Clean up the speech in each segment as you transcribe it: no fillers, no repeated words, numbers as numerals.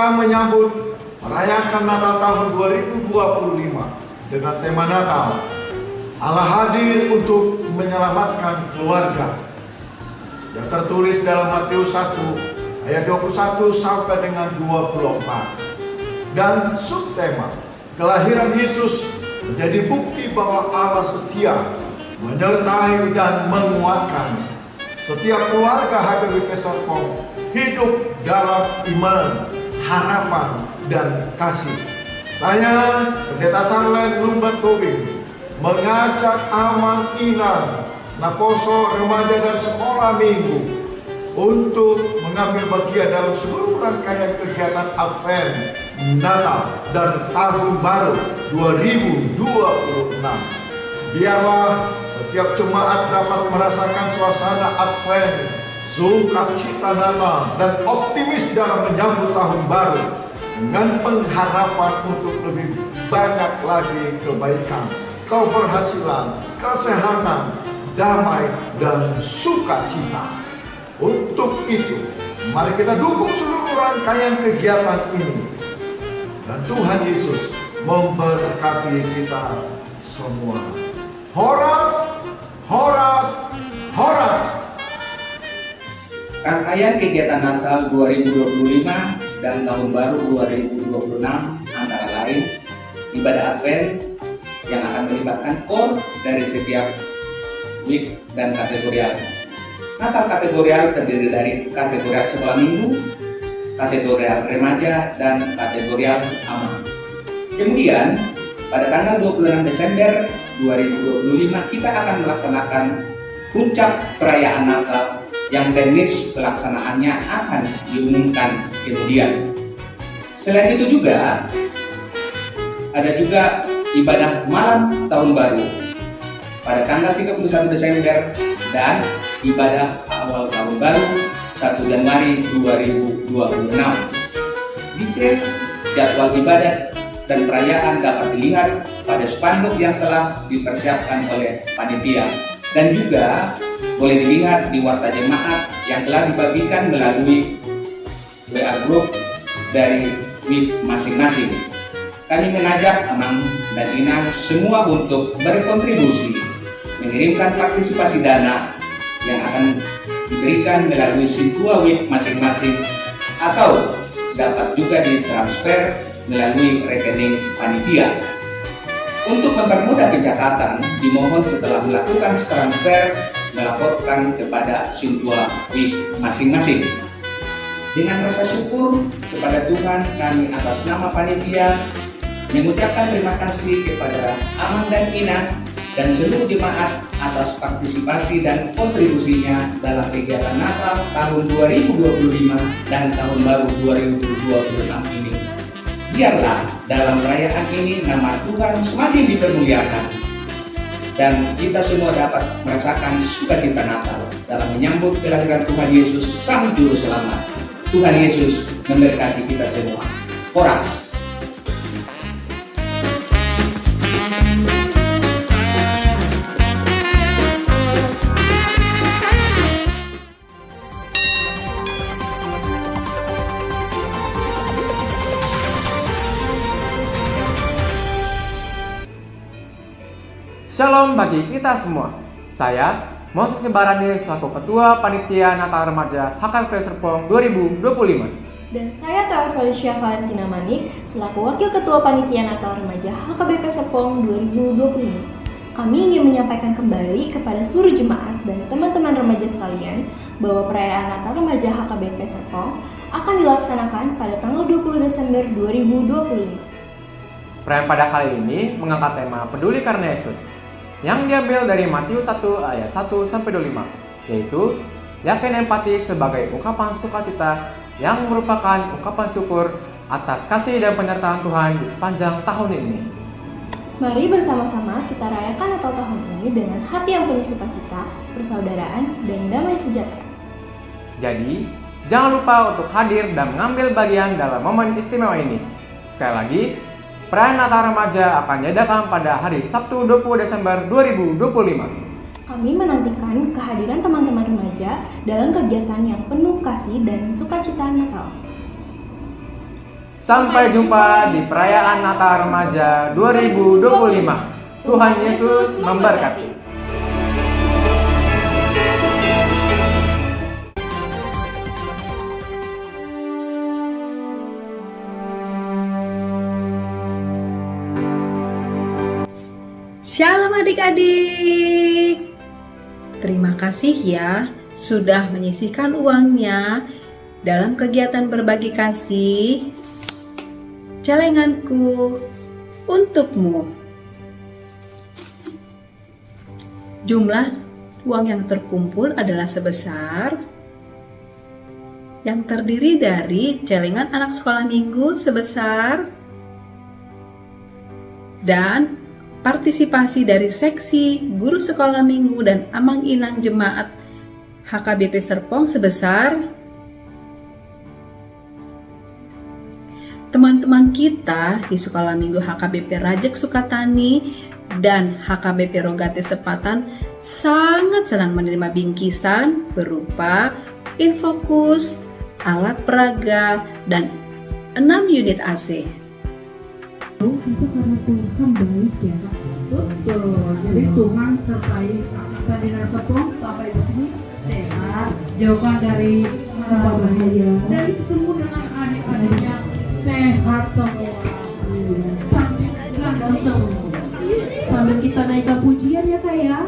kita menyambut merayakan Natal tahun 2025 dengan tema Natal. Allah hadir untuk menyelamatkan keluarga. Yang tertulis dalam Matius 1 ayat 21 sampai dengan 24. Dan subtema kelahiran Yesus menjadi bukti bahwa Allah setia, menyertai dan menguatkan setiap keluarga HKBP Serpong hidup dalam iman, harapan, dan kasih. Saya, Pendeta Sarlen Lumban Tobing, mengajak Aman Inan, Naposo Remaja dan Sekolah Minggu untuk mengambil bagian dalam seluruh rangkaian kegiatan Advent, Natal, dan Tahun Baru 2026. Biarlah setiap jemaat dapat merasakan suasana Advent, sukacita Natal, dan optimis dalam menyambut Tahun Baru dengan pengharapan untuk lebih banyak lagi kebaikan, keberhasilan, kesehatan, damai, dan sukacita. Untuk itu, mari kita dukung seluruh rangkaian kegiatan ini. Dan Tuhan Yesus memberkati kita semua. Horas, horas, horas. Rangkaian kegiatan Natal 2025 dan Tahun Baru 2026 antara lain ibadah Advent yang akan melibatkan core dari setiap week dan kategorial. Natal kategorial terdiri dari kategorial sekolah minggu, kategorial remaja, dan kategorial aman. Kemudian pada tanggal 26 Desember 2025 kita akan melaksanakan puncak perayaan Natal yang teknis pelaksanaannya akan diumumkan kemudian. Selain itu juga ada juga ibadah malam tahun baru pada tanggal 31 Desember dan ibadah awal tahun baru 1 Januari 2026. Detail jadwal ibadat dan perayaan dapat dilihat pada spanduk yang telah dipersiapkan oleh panitia dan juga boleh dilihat di warta jemaat yang telah dibagikan melalui WA group dari week masing-masing. Kami mengajak Amang dan Inang semua untuk berkontribusi mengirimkan partisipasi dana yang akan diberikan melalui Sintua week masing-masing atau dapat juga ditransfer melalui rekening panitia. Untuk mempermudah pencatatan, dimohon setelah melakukan transfer melaporkan kepada Sintua week masing-masing. Dengan rasa syukur kepada Tuhan, kami atas nama panitia mengucapkan terima kasih kepada Amang dan Ina dan seluruh jemaat atas partisipasi dan kontribusinya dalam kegiatan Natal tahun 2025 dan Tahun Baru 2026 ini. Biarlah dalam perayaan ini nama Tuhan semakin dipermuliakan dan kita semua dapat merasakan sukacita Natal dalam menyambut kelahiran Tuhan Yesus Sang Juru Selamat. Tuhan Yesus memberkati kita semua. Horas. Shalom bagi kita semua. Saya, Moses Barani, selaku Ketua Panitia Natal Remaja HKBP Serpong 2025. Dan saya Tara Felicia Valentina Manik, selaku Wakil Ketua Panitia Natal Remaja HKBP Serpong 2025. Kami ingin menyampaikan kembali kepada seluruh jemaat dan teman-teman remaja sekalian bahwa perayaan Natal Remaja HKBP Serpong akan dilaksanakan pada tanggal 20 Desember 2025. Perayaan pada kali ini mengangkat tema Peduli Karena Yesus yang diambil dari Matius 1 ayat 1 sampai 25, yaitu yakin empati sebagai ungkapan sukacita yang merupakan ungkapan syukur atas kasih dan penyertaan Tuhan di sepanjang tahun ini. Mari bersama-sama kita rayakan Natal tahun ini dengan hati yang penuh sukacita, persaudaraan, dan damai sejahtera. Jadi, jangan lupa untuk hadir dan mengambil bagian dalam momen istimewa ini. Sekali lagi, perayaan Natal Remaja akan diadakan pada hari Sabtu 20 Desember 2025. Kami menantikan kehadiran teman-teman remaja dalam kegiatan yang penuh kasih dan sukacita Natal. Sampai jumpa di perayaan Natal Remaja 2025. Tuhan Yesus memberkati. Shalom adik-adik. Terima kasih ya sudah menyisihkan uangnya dalam kegiatan berbagi kasih. Celenganku untukmu. Jumlah uang yang terkumpul adalah sebesar yang terdiri dari celengan anak sekolah minggu sebesar dan partisipasi dari seksi guru sekolah minggu dan amang-inang jemaat HKBP Serpong sebesar teman-teman kita di Sekolah Minggu HKBP Rajek Sukatani dan HKBP Rogate Sepatan sangat senang menerima bingkisan berupa infokus, alat peraga, dan 6 unit AC. Itu karena Tuhan baik ya. Betul. Jadi Tuhan sertai Ferdinand Serpong sampai di sini sehat, jauhkan dari bahaya, dan ketemu dengan adik-adiknya sehat semua, cantik dan ganteng. Sambil kita naikkan pujian ya kak ya.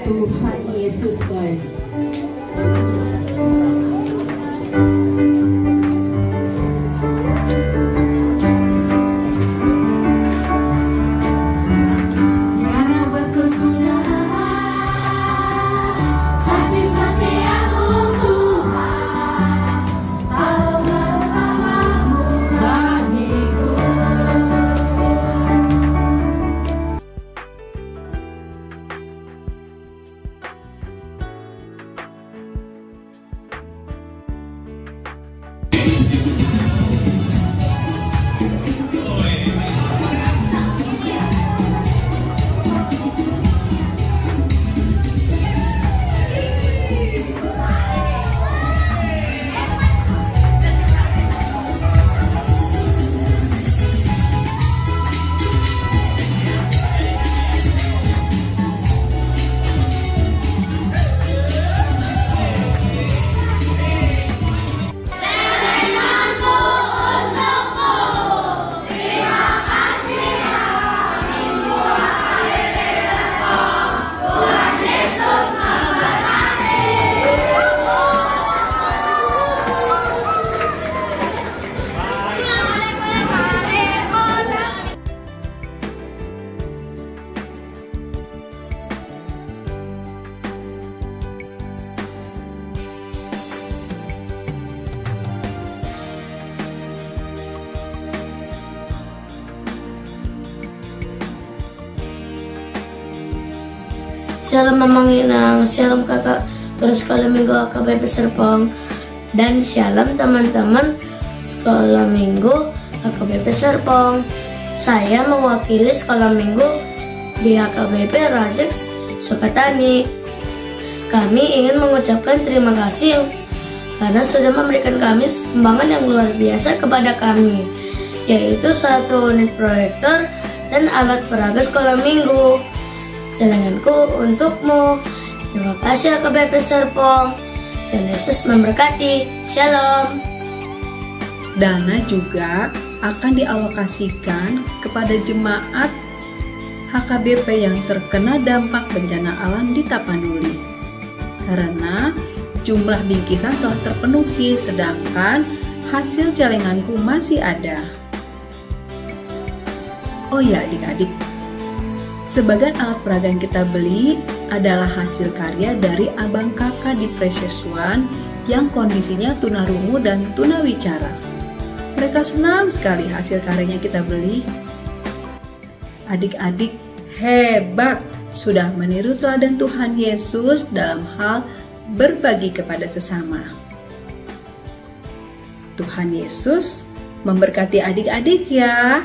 Tuhan Yesus baik. Shalom Mamang Inang, shalom kakak guru sekolah minggu HKBP Serpong, dan shalom teman-teman sekolah minggu HKBP Serpong. Saya mewakili sekolah minggu di HKBP Rajek Sukatani. Kami ingin mengucapkan terima kasih karena sudah memberikan kami sumbangan yang luar biasa kepada kami, yaitu 1 unit proyektor dan alat peraga sekolah minggu. Celenganku untukmu. Terima kasih HKBP Serpong. Dan Yesus memberkati. Shalom. Dana juga akan dialokasikan kepada jemaat HKBP yang terkena dampak bencana alam di Tapanuli. Karena jumlah bingkisan telah terpenuhi, sedangkan hasil celenganku masih ada. Oh ya adik-adik, sebagian alat peraga yang kita beli adalah hasil karya dari abang kakak di Precious One yang kondisinya tunarungu dan tunawicara. Mereka senang sekali hasil karyanya kita beli. Adik-adik hebat, sudah meniru teladan Tuhan Yesus dalam hal berbagi kepada sesama. Tuhan Yesus memberkati adik-adik ya.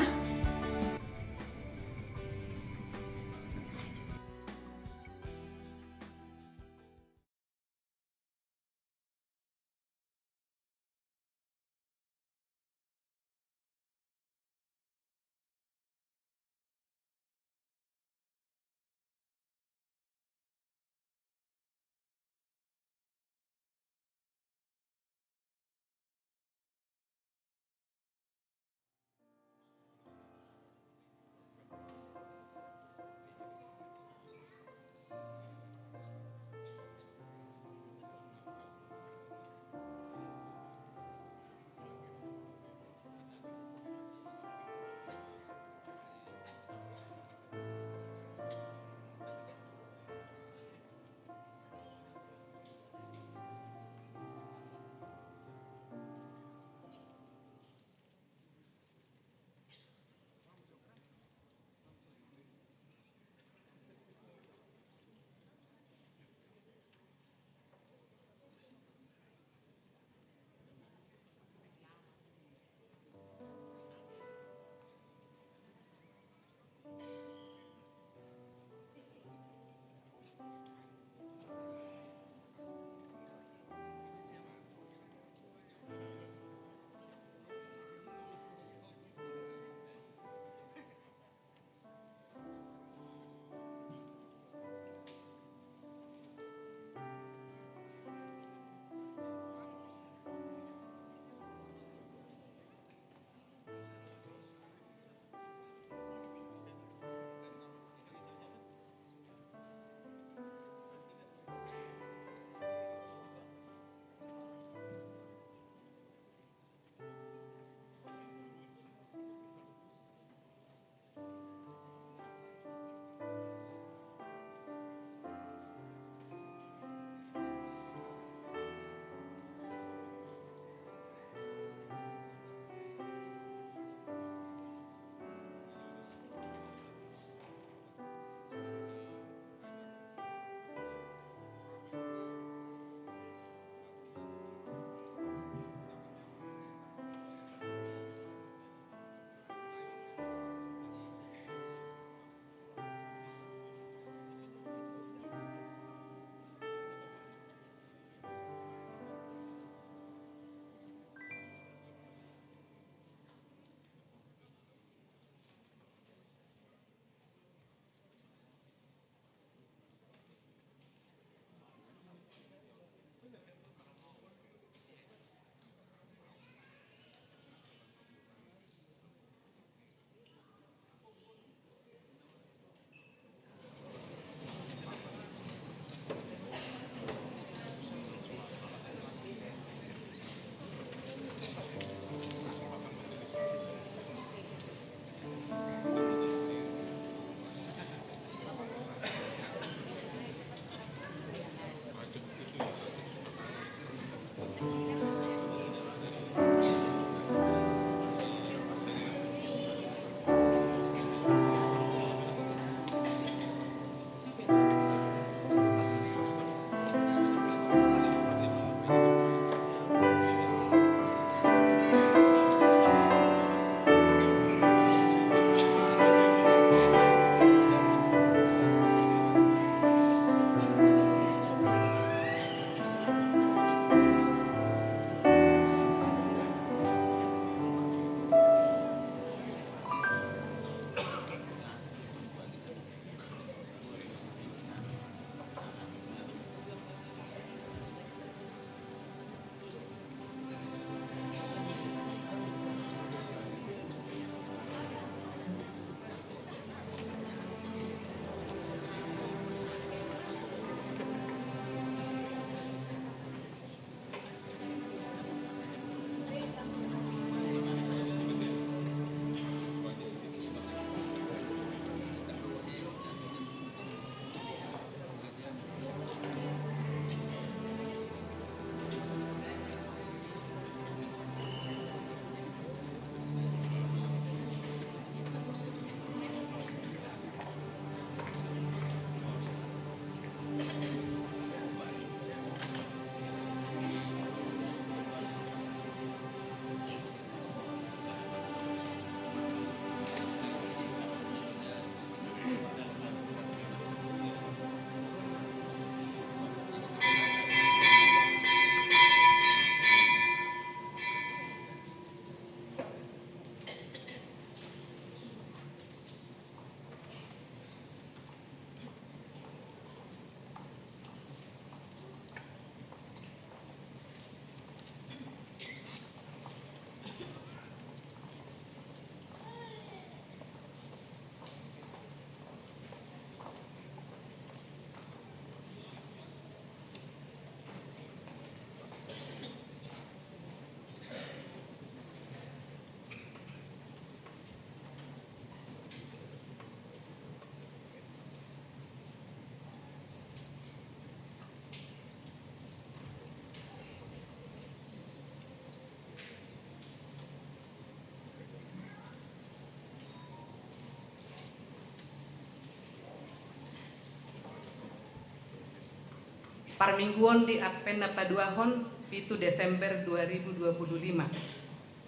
Parmingguon di Advent Paduahon 7 Desember 2025.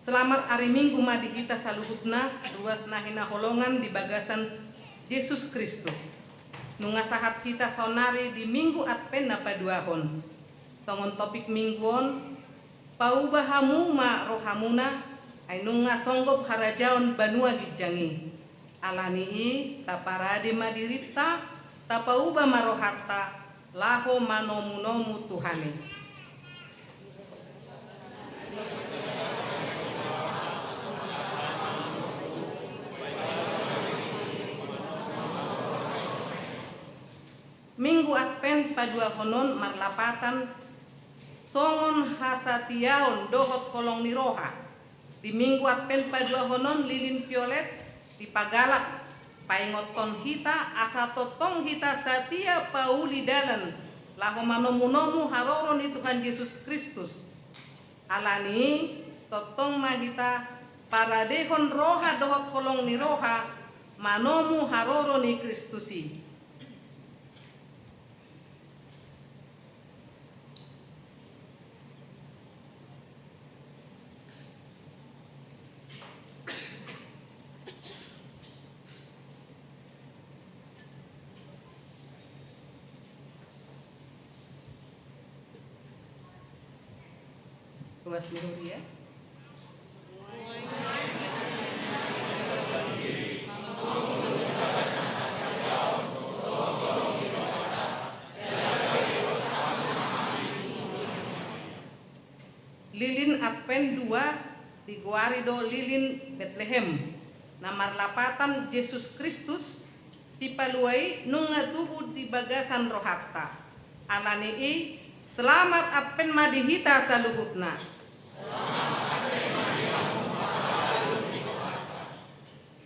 Selamat hari Minggu madihita saluhutna ruas nahina holongan di bagasan Yesus Kristus. Nungasahat kita sonari di Minggu Advent Paduahon. Tongon topik mingguon paubahamu ma rohamuna ay nunga songgop harajaon banua gijangi. Alanii taparade madirita tapauba marohatta laho manomunomu Tuhane. Minggu Advent Paduahonon marlapatan songon hasatiaon dohot kolong niroha. Di Minggu Advent Paduahonon lilin violet di pagalak paingoton hita asa totong hita satia pauli dalan laho manomunomu haroron di Tuhan Yesus Kristus. Alani totong mahita paradehon roha dohot kolong ni roha manomu haroron ni Kristusi. Ruas Mihuri ya. Lilin Advent 2 di Guarido Lilin Bethlehem. Namar lapatan Yesus Kristus si paluai nunga tubuh di bagasan rohatta. Alani selamat Advent madihita saluhutna.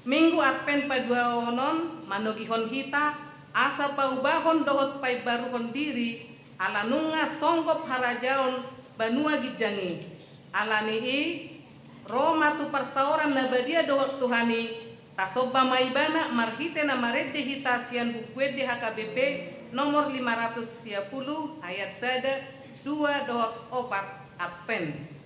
Minggu Advent Paduahonon manogihon hita asa paubahon dohot pai baruhon diri ala nunga songgop harajaon banua gijangi. Alani Roma tu persauran nabadia dohot Tuhani tasoba maibana marhite na marede hita sian bukwede HKBP nomor 510 ayat 1 2 dohot 4 Advent.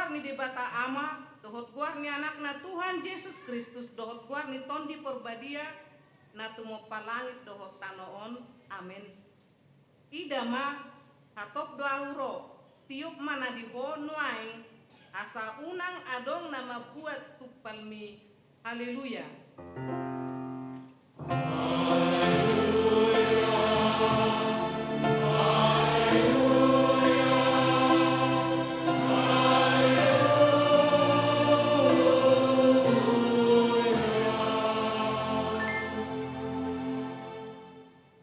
guar ni debata ama, dohot guar ni anakna Tuhan Yesus Kristus, dohot guar ni tondi porbadia, na tumo palangit dohot tanoon, amin. Ida ma, hatop doa huro, tiup mana di ho nuaing, asa unang adong nama buat tupalmi, haleluya.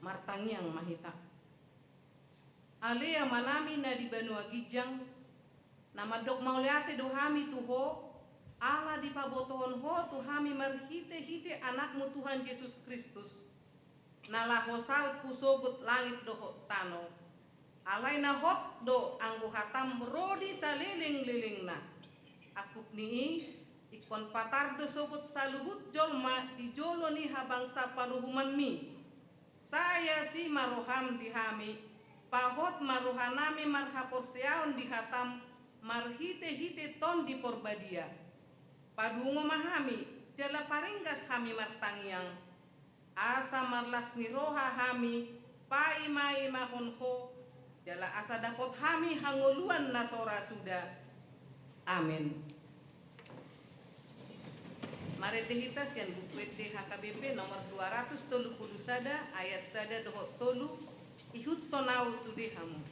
Martangiang mahita. Alea manami na di Banua Gijang, nama dok mauliate dohami tuho, ala di pabotohon ho tuhami marhite-hite anakmu Tuhan Yesus Kristus. Nalahosal pusogut langit doho tano. Alai na hot do anggu hatam rodi saliling-liling na. Akup nii ikon patardo sogut saluhut jolma di joloni habangsa paruhuman mi. Saya si maroham dihami, pahot marohanami marhapor seaon dihatam, marhite-hite ton di porbadia. Padungo mahami, jala paringgas hami martangiang. Asa marlas niroha hami, pai mai mahonho, jala asa dapot hami hangoluan nasora sudah. Amin. Mari kita sian buku HKBP nomor 230 sada ayat sada dohot tolu ihut tonau sudihamu.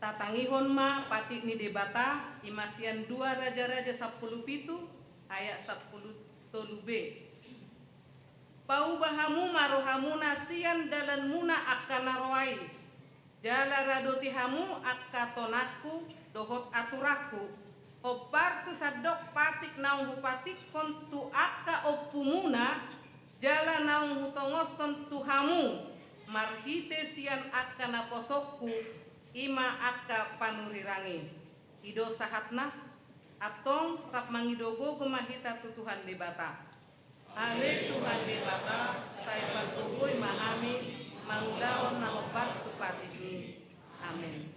Tatangihon ma pati ni debata imasian 2 Raja-Raja 10 pitu ayat 10 tolu B. Paubahamu marohamu nasian dalan muna akkana roai. Jala radoti hamu akkatonaku dohot aturaku. Opartu sadok patik naung hupatik kontu akka opumuna. Jala naung hutongoston tuhamu. Marhite sian akkana posokku. Ima akka panurirangi ido sahatna atong rap mangidogo gemahita tutuhan debata ale Tuhan debata saya parkugoy mahami mangulaon na obat tupati ini amin.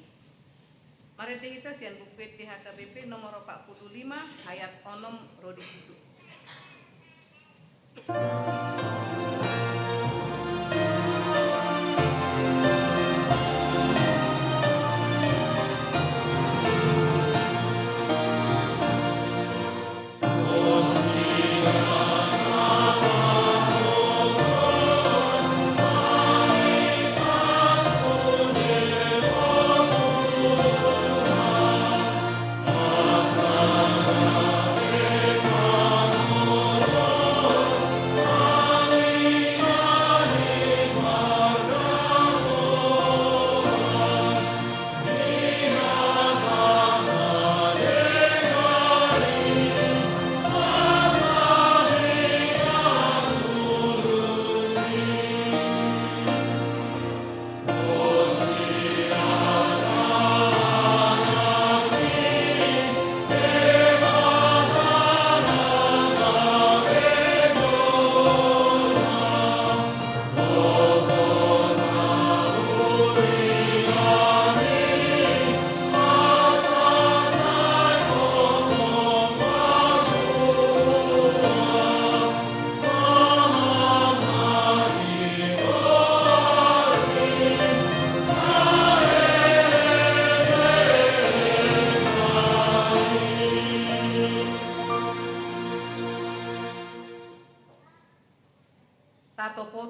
Mari kita sian bukit di HKBP nomor 45 ayat 6 rodi itu.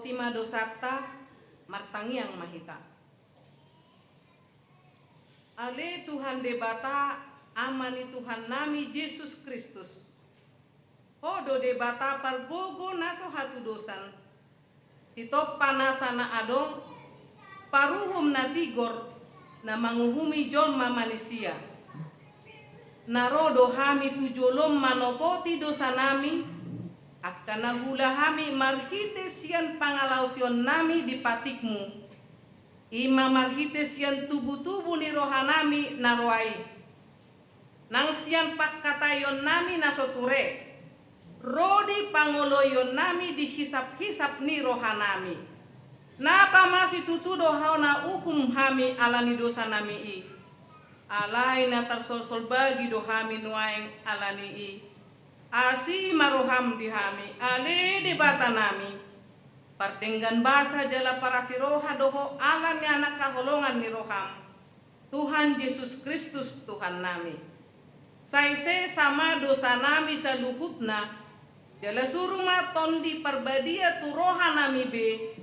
otima dosata martangiang mahita. Ale Tuhan debata amani Tuhan nami Yesus Kristus. Hodo debata pargogo naso hatu dosan. Titop panasana adong paruhum na tigor na manguhumi jolma manusia. Narodo hami tujolom manopoti dosa nami, akan nagula hami marhite sian pangalausion nami di patikmu. Ima marhite sian tubuh-tubuh ni rohanami naroai. Nang sian pakkatayon nami nasoture. Rodi pangoloyon nami dihisap-hisap ni rohanami. Napa masih tutudo hauna ukum hami alani dosa nami i. Alai na tarsol-sol bagi dohami nuaing alani i. Asi maroham dihami ale di bata nami. Pardenggan basa jala para siroha doho alani anak kaholongan ni roham. Tuhan Yesus Kristus Tuhan nami. Saise sama dosa nami saluhutna. Jala suruma tondi perbadia tu roha nami be.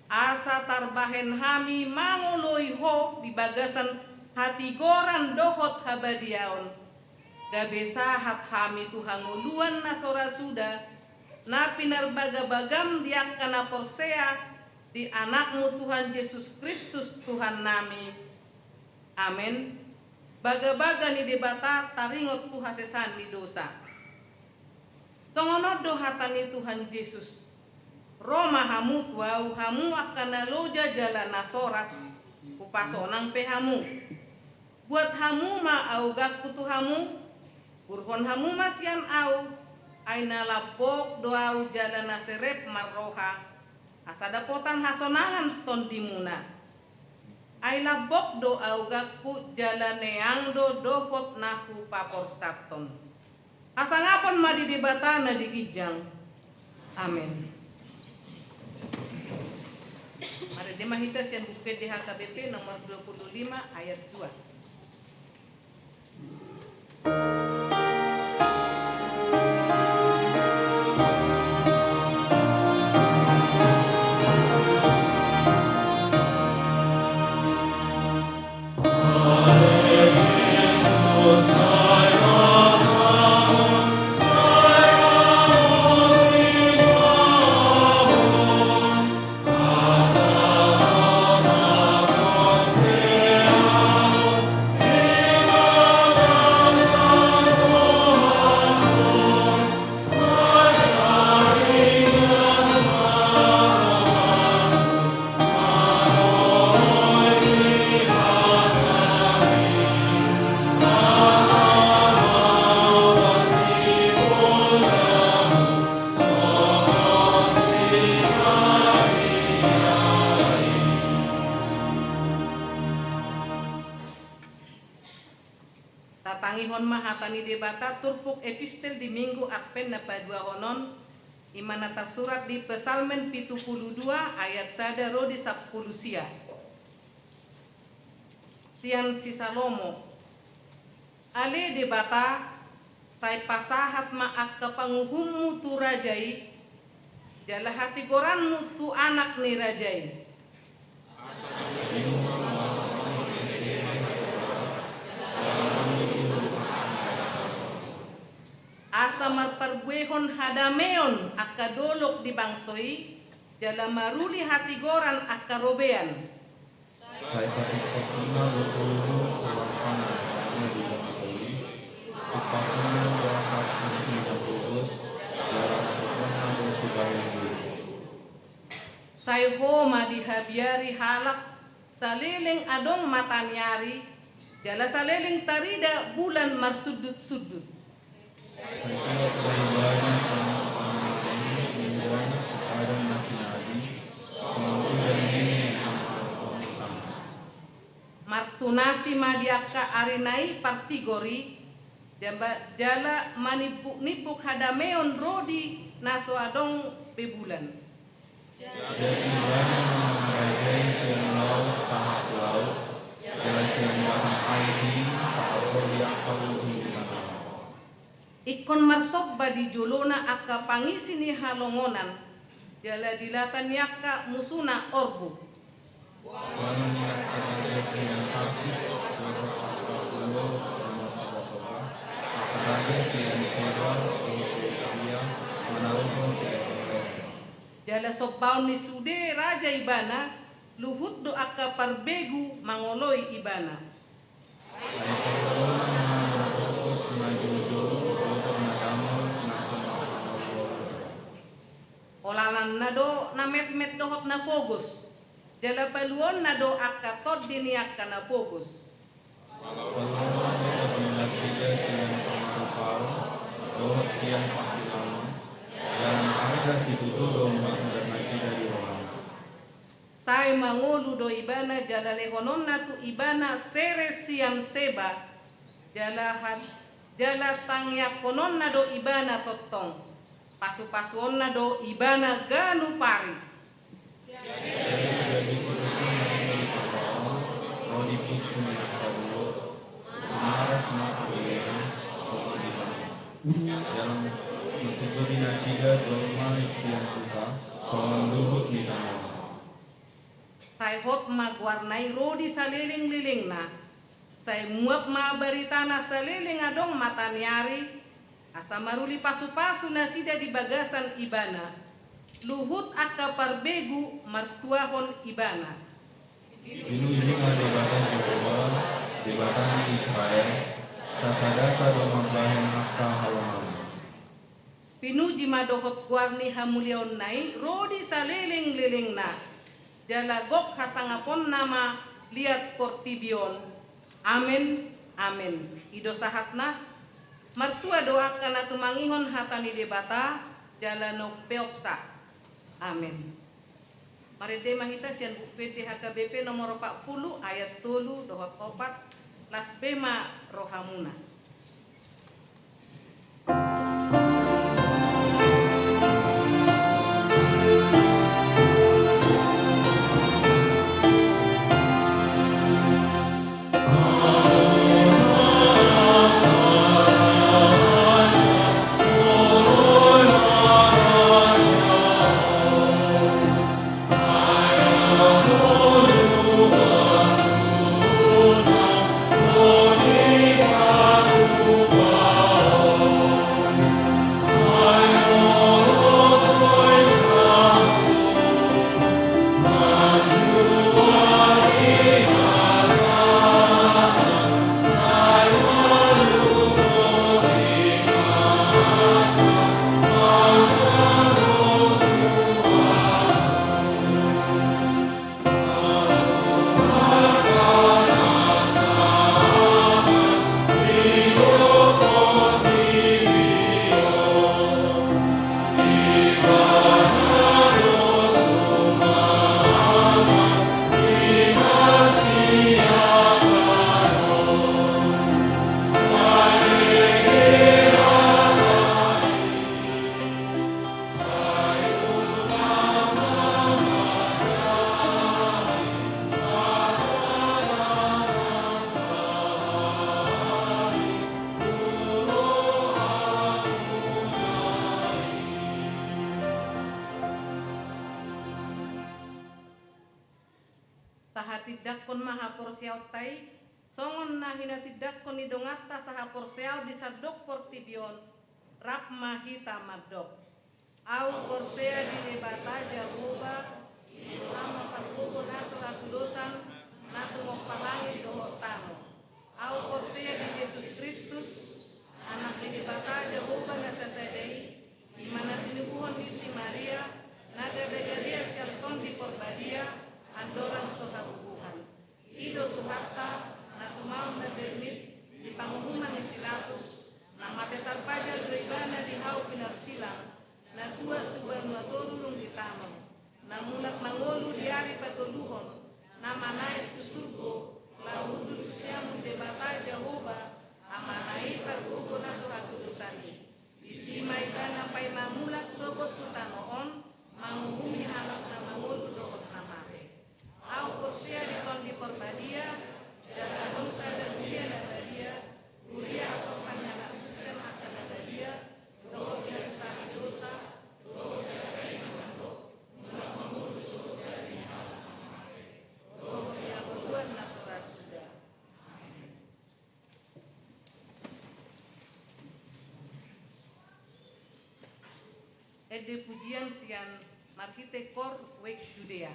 Asa tarbahen hami mangoloi ho di bagasan hati goran dohot habadiaon. Gabesa hat hami Tuhan nguluan nasora suda. Na pinarbagabagam diak kana porsea di anakmu Tuhan Yesus Kristus Tuhan nami. Amin. Baga-baga ni debata taringot tu hasesan di dosa. Songono dohatani Tuhan Yesus. Roma hamu tuau hamu akan naloja jalan nasorat upasonang pehamu. Buat hamu ma au gak kutu hamu. Burhon hamu masian au. Aina lapok doau jalan naserep marroha. Asada potan hasonangan tondimuna. Ai labok do au gak ku jalan neang do dohot nahu papor sapton. Asangapon ma di debatana di kijang. Amin. Mari demahita sian bukit di HKBP nomor 25 ayat 2. Tatangihon mahatani debata turpuk epistel di minggu Advent na padua honon imana tersurat di Pesalmen 72 ayat 1 rodi 10 sia. Sian si Salomo. Ale debata sai pasahat maak kepanguhummu tu rajai jala hati goranmu tu anak ni rajai. Asa marparbuehon hadameon akadolok di bangsoi jala maruli hati goran akarobean. Saya patikapuna bertemu kewakan adanya di bangsoi apapun berhak tidak lulus dalam pernah bersebayang dulu. Sai homa dihabiari halak saliling adong matanyari jala saliling tarida bulan marsudut-sudut. Saya beribadah sama-sama ini mengulang kepada nabi-nabi semoga dari Martunasi madiaka arinai partigori jala manipuk hadameon rodi naso adong bebulan. Jadi banyak menghargai siang laut sangat laut dan siang bahan aini saor yang perlu Ikon marsok badi jolona aka pangisi ni halongonan Jala dilatan yakka musuna orbu. Walau niat kepada dengan kasih besok apapun sebagai siang sewa untuk dia menaruh tidak. Jala sobaun ni sude raja ibana luhut do akka parbegu mangoloi ibana. Olalan nado na met dohot na pogos. Jala paluon nado akka tod dini akka na pogos. Sai mangulu do ibana jala lehonon na tu ibana sere siam seba. Jala tangyak konon na do ibana totong. Pasu-pasuon na do ibana ganu pari. Dalam mentutupi nasiga doma yang kita soal luhut di sana. Sai hot magwarnai rodi saliling-liling na. Sai muap mabaritana saliling adong matanyari. Asa maruli pasu-pasu nasida di bagasan ibana. Luhut akka parbegu martuahon ibana. Inulinga debatan Jehovah, debatan Israel, sasa-dasa domambahan akka halaman. Pinuji madohot guarni hamulion nai rodi saliling-liling na. Jalagok hasangapon nama liat portibion. Amin, amin. Ido sahatna martua doakan na tumangihon hatani debata jalano peoksa. Amin. Maride mahita sian UPT HKBP nomor 40 ayat 3 dohot 4 las bema rohamuna. Tahatidak kon maha porsiaw tai songon nahina tidak kon idongatta saha porsiaw disadok portibion rap mahita madok au porsea di debata jahuba ama parkubo naso akudosan natu mopalangi dohotano au porsea di Yesus Kristus anak di debata jahuba nasasadei imana tinubuhon di si Maria naga begaria sialton di porbadia andoran sohabuhan ido tuhatta na tumau na dermit di pangumuman ni silatus na matetarpajal beribana di hau pinar silang na tua tubar matorulung di tamang na mulak mangolu di hari patoluhon na manai tu surgo la hudu Ede pujian sian marhite kor wek Judea.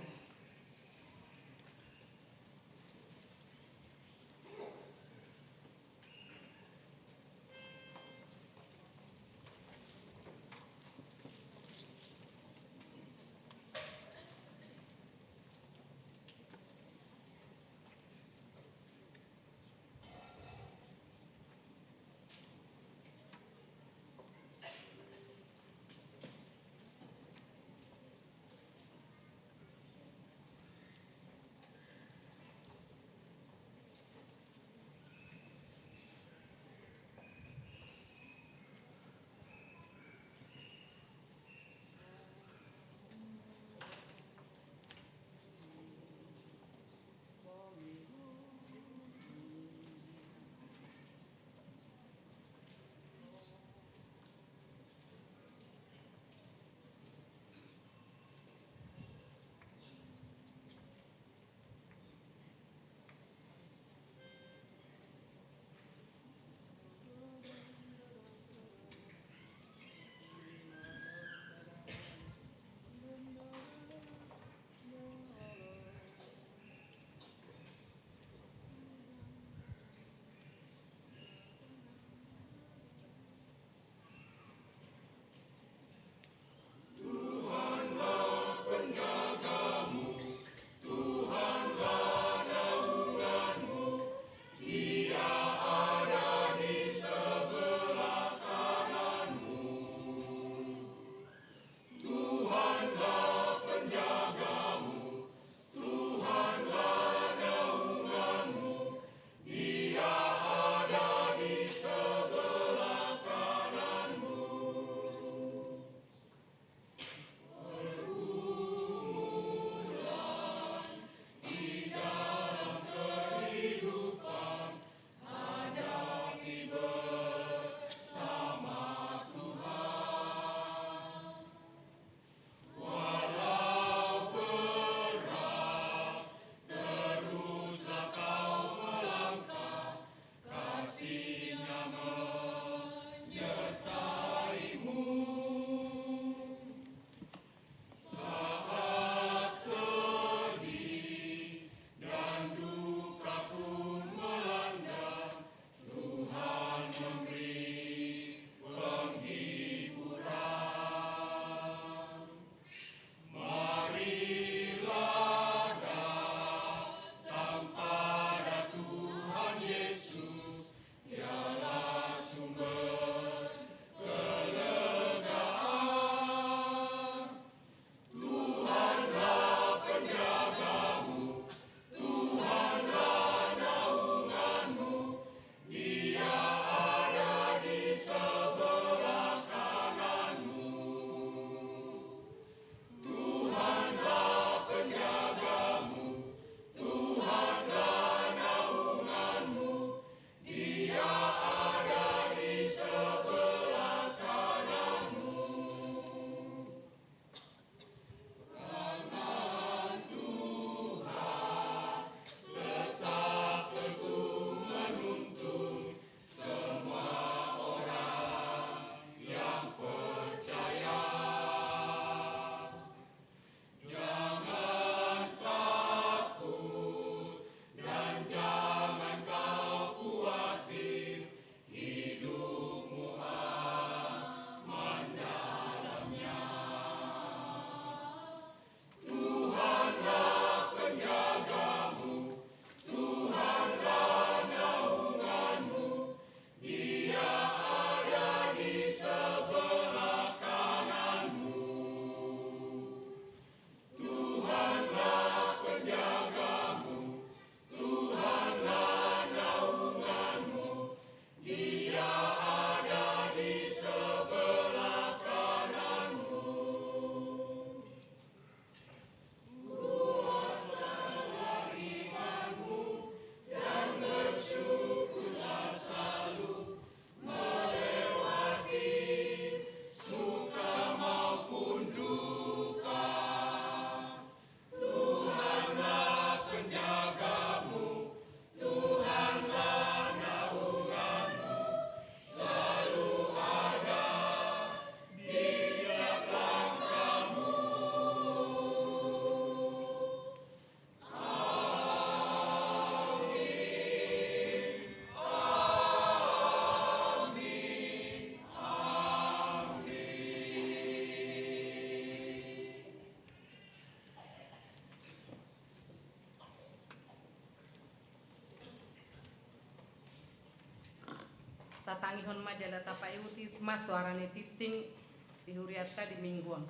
tangihon majalah tapai uti mas suarane titing di huriatta di mingguan.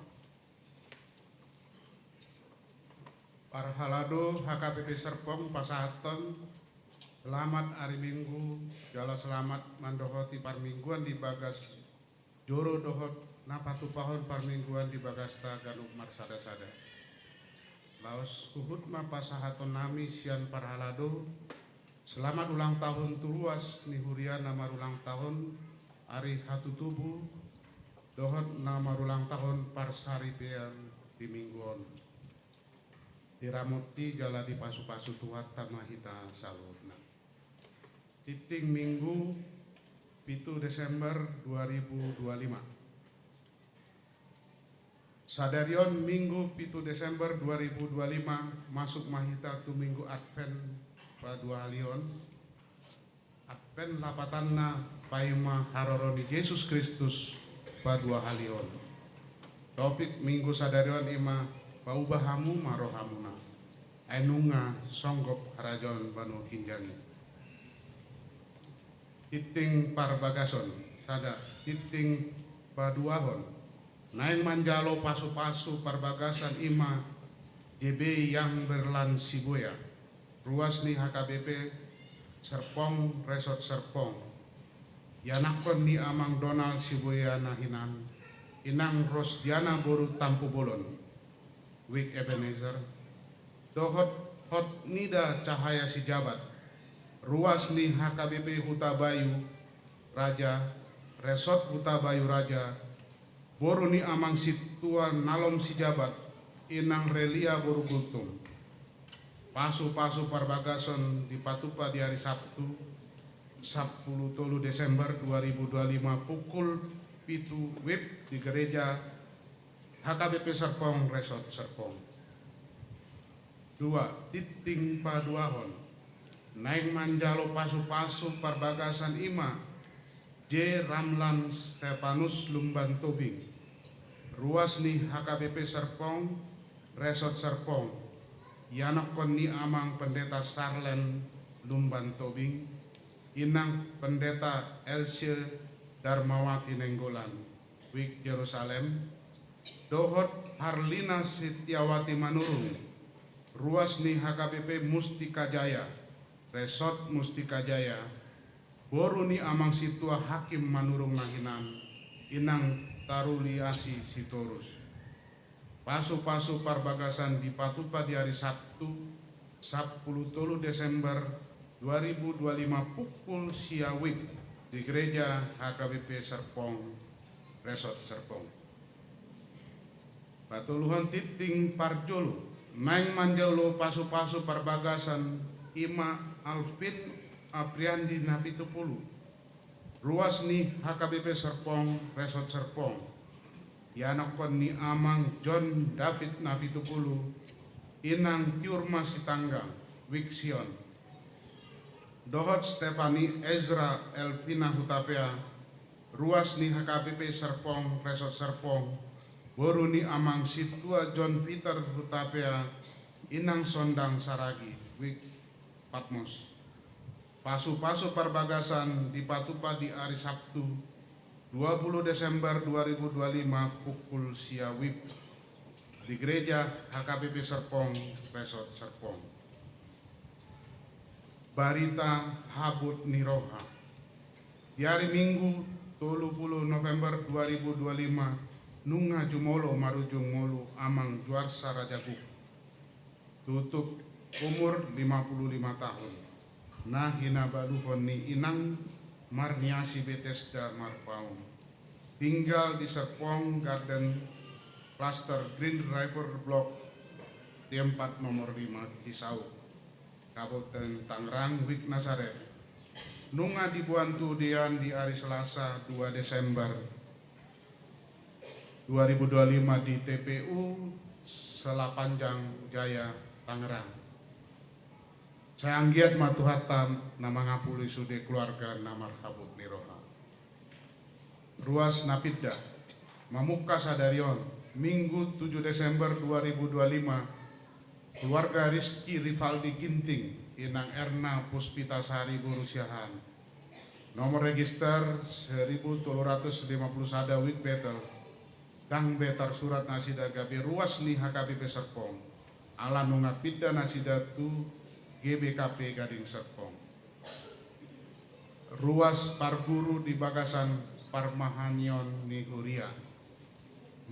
Parhalado HKBP Serpong Pasahaton selamat hari Minggu jala selamat mandohoti parmingguan di bagas joro dohot napatu pahon parmingguan di bagas ganuk marsada-sada laos kuhut ma pasahaton nami sian parhalado selamat ulang tahun turuas nihurian nama ulang tahun hari hatu tubuh dohot nama ulang tahun parsari pean di mingguan diramuti jala di pasu-pasu tuat tamahita saludna. Titing Minggu 7 Desember 2025. Sadarion Minggu 7 Desember 2025 masuk mahita tu Minggu Advent pa 2 halion. Advent lapatanna paima haroroni Yesus Kristus pa 2 halion. Topik Minggu sadarion ima paubahamu marohamuna ainunga songgop harajon banu kinjani titing parbagason sada titing paduahon naing manjalo pasu-pasu parbagasan ima JB yang berlan Sibuya ruas ni HKBP Serpong Resort Serpong yanakon ni amang Donald Sibuya nahinan inang Rosdiana Boru Tampu Bolon Wik Ebenezer dohot hot nida cahaya si jabat ruas ni HKBP Huta Bayu Raja Resort Huta Bayu Raja boru ni amang situan nalom si jabat inang relia boru gultung pasu-pasu parbagason di Patupa di hari Sabtu 10 Desember 2025 pukul 7 WIB di gereja HKBP Serpong Resort Serpong 2. Titing paduahon naing manjalo pasu-pasu parbagasan ima J. Ramlan Stefanus Lumban Tobing ruas ni HKBP Serpong Resort Serpong yanokon ni amang pendeta Sarlen Lumban Tobing inang pendeta Elsie Darmawati Nenggolan Wik Yerusalem dohot Harlina Setiawati Manurung ruas ni HKBP Mustika Jaya Resort Mustika Jaya boru ni amang situa Hakim Manurung nahinan inang Taruliasi Sitorus pasu-pasu parbagasan di Patupa di hari Sabtu 10 Desember 2025 pukul siawik di gereja HKBP Serpong Resort Serpong Patuluhan titing parjolo naing manjaulo pasu-pasu parbagasan ima Alvin Apriandi Napitupulu ruas ni HKBP Serpong Resort Serpong yanokon ni amang John David Napitupulu inang Tiurma Sitanggang Wiksion dohot Stefani Ezra Elvina Hutapea ruas ni HKBP Serpong Resort Serpong boru ni amang situa John Peter Hutapea inang Sondang Saragi Wik Patmos pasu-pasu parbagasan di Patupa di hari Sabtu 20 Desember 2025 pukul siawib di gereja HKBP Serpong Resort Serpong Barita Habut Niroha di hari Minggu 30 November 2025 nunga jumolo marujung molu amang Juarsa Rajaguk tutup umur 55 tahun nah hinabaluhon ni inang Marniasi Bethesda Marpaung tinggal di Serpong Garden Cluster Green River Block di 4 nomor 5 Cisau Kabupaten Tangerang Wik Nazaret nunga dibuantu dian di hari Selasa 2 Desember 2025 di TPU Selapanjang Jaya Tangerang. Saya anggiat matuhatam nama ngapuli sude keluarga nama Habut Niroha. Ruas Napidda Mamuka Sadarion Minggu 7 Desember 2025 keluarga Rizky Rivaldi Ginting Inang Erna Puspitasari Burusiahan Nomor register 1351 Wik Betel Dang Betar Surat Nasida Gabe Ruas ni HKBP Serpong Ala Nungapida Nasida tu GBKP Gading Serpong Ruas Parguru di Bagasan Parmahanion ni Huria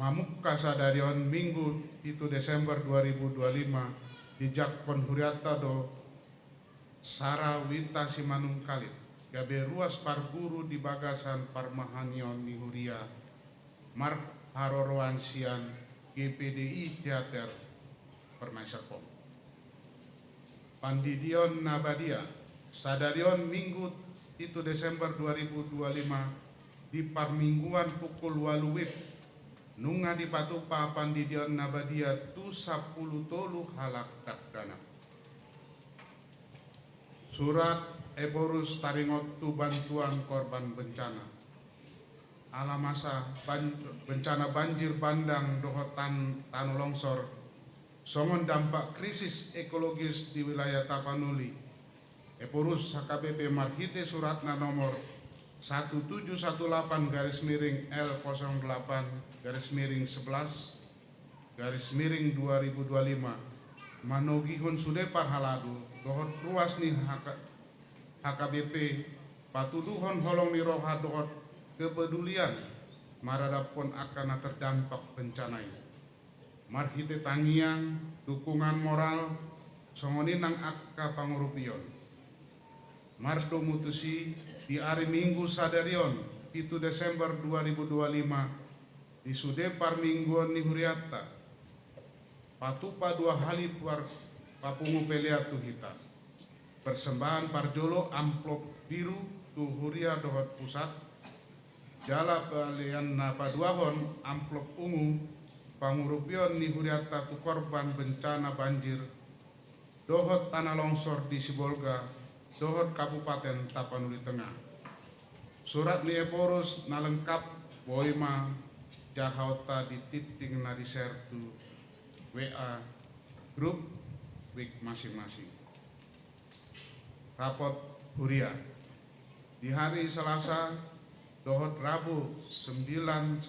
Mamuk Kasadarion Minggu 1 Desember 2025 di Jakpon Huriata do Sarawita Simanung Kalit Gabe Ruas Parguru di Bagasan Parmahanion ni Huria Mar Haroroansian GPDI Teater Permai Serpong Pandidion Nabadia Sadarion Minggu 1 Desember 2025 di Parmingguan pukul 8 WIB Nunga di Patupa Pandidion Nabadia tu 10 tolu halak dakdana Surat Eborus Taringot tu bantuan korban bencana Alamasa bencana banjir bandang dohotan tanah longsor songon dampak krisis ekologis di wilayah Tapanuli Eborus HKBP Marhite Suratna nomor 1718-L11-2025 Manogihun Sudepar Haladu dohot ruas nih HKBP patuduhon holong niroha dohot kepedulian maradapun akan terdampak bencana ini marhite tangiang dukungan moral songoninang akka pangurupion mardo mutusi di hari Minggu sadarion 1 Desember 2025 di Sudepar Mingguan ni Huriata patupa 2 hali papungu peliatu hita persembahan parjolo amplop biru tu Huria dohot pusat jala palian napa duahon amplop ungu pangurupion ni Huriata tu korban bencana banjir dohot tanah longsor di Sibolga dohot Kabupaten Tapanuli Tengah surat ni Eborus na lengkap boima jahauta di titing na di sertu WA grup wik masing-masing rapot Huria di hari Selasa dohot Rabu 9-10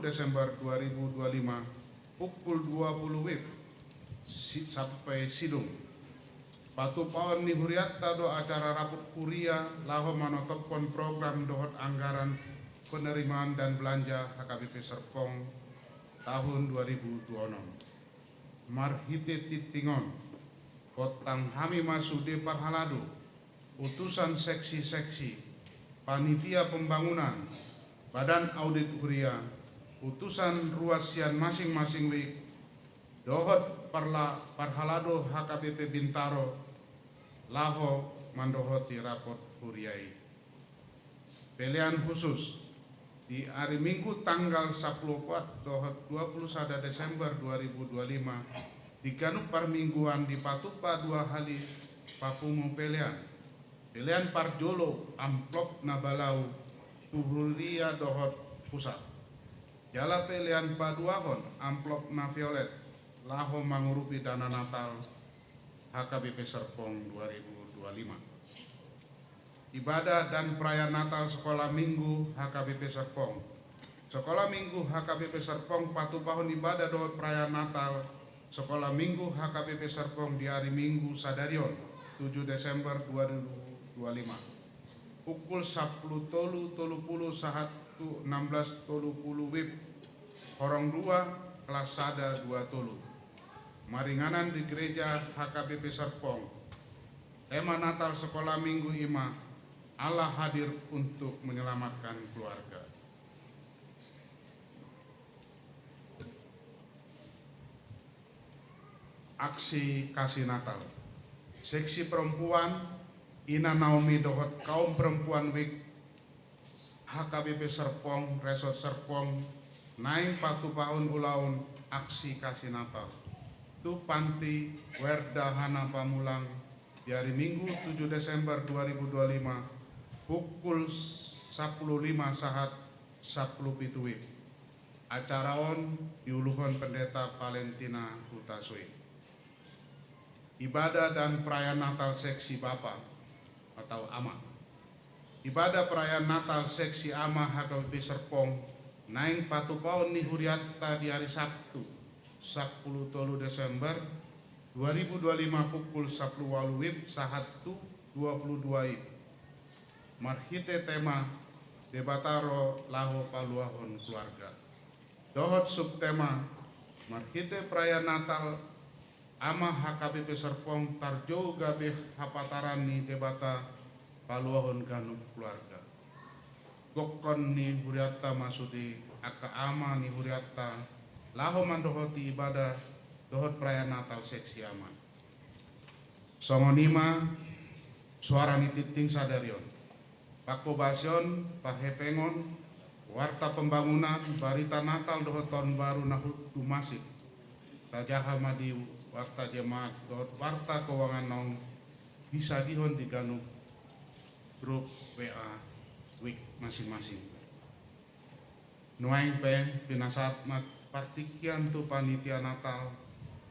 Desember 2025 pukul 20 WIB sampai Sidung Patu Paon ni Huriata do acara raput Huria laho manotopon program dohot anggaran penerimaan dan belanja HKBP Serpong tahun 2026 Marhite Titingon Kotang Hamima Sudepar Haladu utusan seksi-seksi panitia pembangunan badan audit Huria utusan ruasian masing-masing wik dohot parhalado HKBP Bintaro laho mandohoti rapot Huriai pilihan khusus di hari Minggu tanggal 14 dohot 21 Desember 2025 di Ganup Parmingguan di Patupa 2 hali papungu pilihan Parjolo amplop nabalau Huria dohot pusat jala pilihan paduahon amplop na violet laho mangurupi dana Natal HKBP Serpong 2025 ibadah dan perayaan Natal Sekolah Minggu HKBP Serpong Sekolah Minggu HKBP Serpong patupahon ibadah dohot perayaan Natal Sekolah Minggu HKBP Serpong di hari Minggu Sadarion 7 Desember 2025 pukul 10.30 saat 16.30 WIB Horong 2 kelas Sada 2 Tolu Maringanan di gereja HKBP Serpong tema Natal Sekolah Minggu Ima Allah hadir untuk menyelamatkan keluarga aksi kasih Natal seksi perempuan Ina Naomi dohot kaum perempuan wik HKBP Serpong Resort Serpong naik patupahun ulaun aksi kasih Natal tu panti Werdahana Pamulang di hari Minggu 7 Desember 2025 pukul 10.05 saat 10 pituit acara on diuluhon Pendeta Valentina Hutasui ibadah dan perayaan Natal seksi Bapak atau AMA ibadah perayaan Natal seksi ama HKBP Serpong naing patupaon ni huriatta di hari Sabtu 10 Desember 2025 pukul 10 WIB sahattu 22 WIB. Marhite tema debataro laho paluahon keluarga. Dohot subtema marhite perayaan Natal ama HKBP Serpong tarjo gabe hapataran ni debata paluahon ganuk keluarga. Gokon ni huriatta masudi aka ama ni huriatta laho mandohoti ibadah dohot perayaan Natal seksi ama. Songonima suara nititing sadarion. Pako basion pahepengon warta pembangunan barita Natal dohot tahun baru nahutu masih. Tajaha madi warta jemaat dohot warta keuangan nong bisa dihon di ganuk grup WA week masing-masing. Nuaing pe pinasat mat partikian tu panitia Natal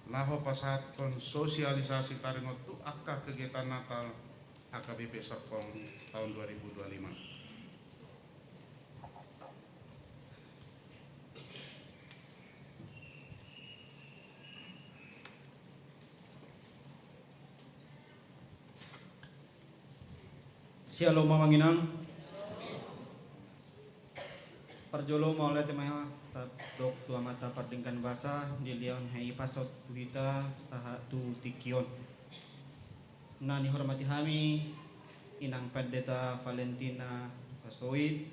laho pasat kon sosialisasi taringot tu akka kegiatan Natal HKBP Serpong tahun 2025. Shalom mamanginang. Parjolo maulay temaya dok tua mata pardingkan basa di lion hei pasot kita sahatu tikion. Nani hormati kami inang pendeta Valentina Kasoid,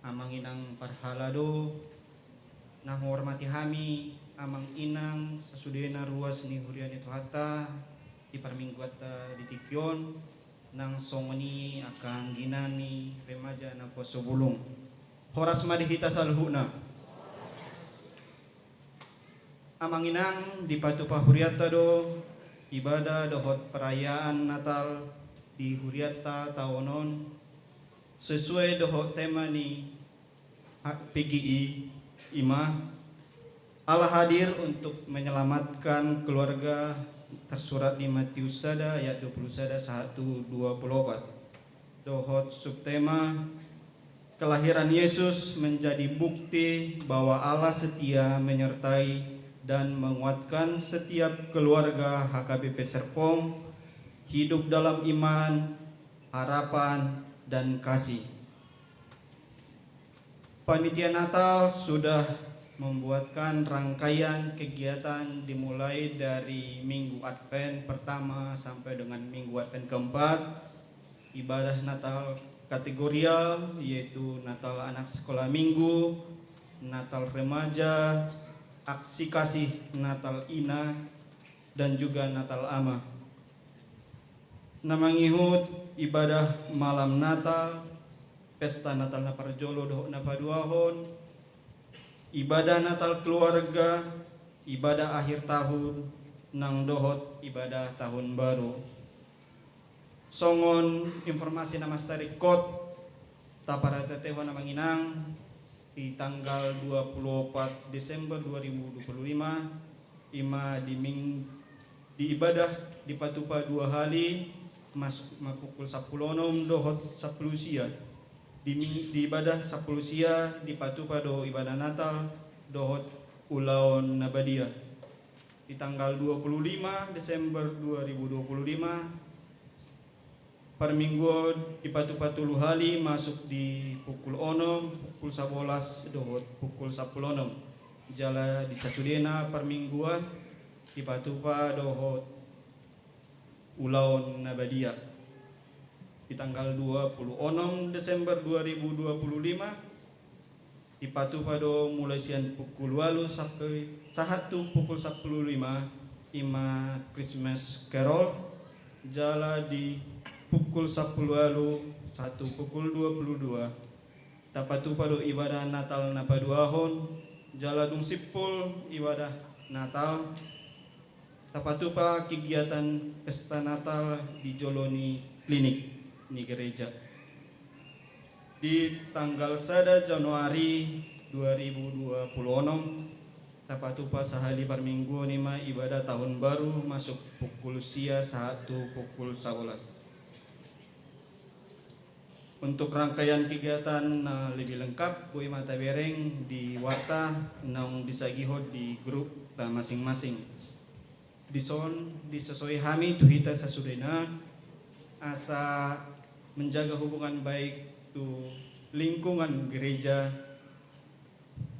amang inang Parhalado, nah hormati kami amang inang sasudena ruas ni hurian itu hatta di parmingguat di tikion nang songoni akang ginani remaja na poso bulung. Horas madihita salhuna. Amang inang di patupa huriata do ibadah dohot perayaan Natal di huriata tahunon sesuai dohot tema ni PGI Ima Allah hadir untuk menyelamatkan keluarga tersurat di Matius sada ayat 21 1:24. Dohot subtema kelahiran Yesus menjadi bukti bahwa Allah setia menyertai dan menguatkan setiap keluarga HKBP Serpong hidup dalam iman, harapan, dan kasih. Panitia Natal sudah membuatkan rangkaian kegiatan dimulai dari Minggu Advent pertama sampai dengan Minggu Advent keempat. Ibadah Natal kategorial yaitu Natal anak sekolah minggu, Natal remaja, aksi kasih Natal ina, dan juga Natal ama. Namangihut ibadah malam Natal, pesta Natal na parjolo dohok na paduahon, ibadah Natal keluarga, ibadah akhir tahun, nang dohot ibadah tahun baru. Songon informasi nama sarikot taparatetewa namanginang di tanggal 24 Desember 2025 ima di ibadah di patupa 2 hari masuk pukul 10 dohot 10 sia di ibadah 10 sia di patupa do ibadah Natal dohot ulaon nabadia di tanggal 25 Desember 2025 Parminggu di patu-patu luhali masuk di pukul 6, pukul 11 dohot pukul 10 jala di sasudena parmingguan di patupa dohot ulaon nabadia di tanggal 26 Desember 2025 di patupa do mulai siang pukul 8 sampai 1 pukul 15 ima Christmas Carol jala di pukul 10 lalu 1 pukul 22 tapatu padu ibadah Natal napaduahon jaladung sipul ibadah Natal tapatu pa kegiatan pesta Natal di Joloni klinik ni gereja di tanggal 1 Januari 2026 tapatu pa sahali parminggu nima ibadah tahun baru masuk pukul sia 1 pukul 11. Untuk rangkaian kegiatan lebih lengkap, Bui Mata Bereng di Warta naung disagihod di grup masing-masing. Disesuai kami tuhita sasudena asa menjaga hubungan baik tu lingkungan gereja.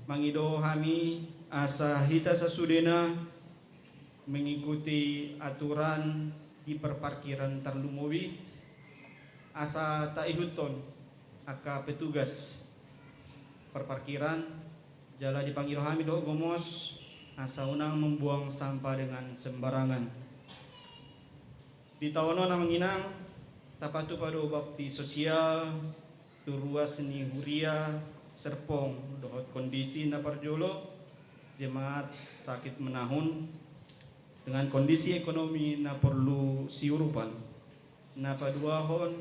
Mangido kami asa hita sasudena mengikuti aturan di perparkiran Tarlumowi, asa taihuton aka petugas perparkiran jala dipanggil kami do gomos asa unang membuang sampah dengan sembarangan. Di tahun na menginang tapatu pado bakti sosial turua seni huria Serpong dohot kondisi na parjolo jemaat sakit menahun dengan kondisi ekonomi na perlu siurupan na paduahon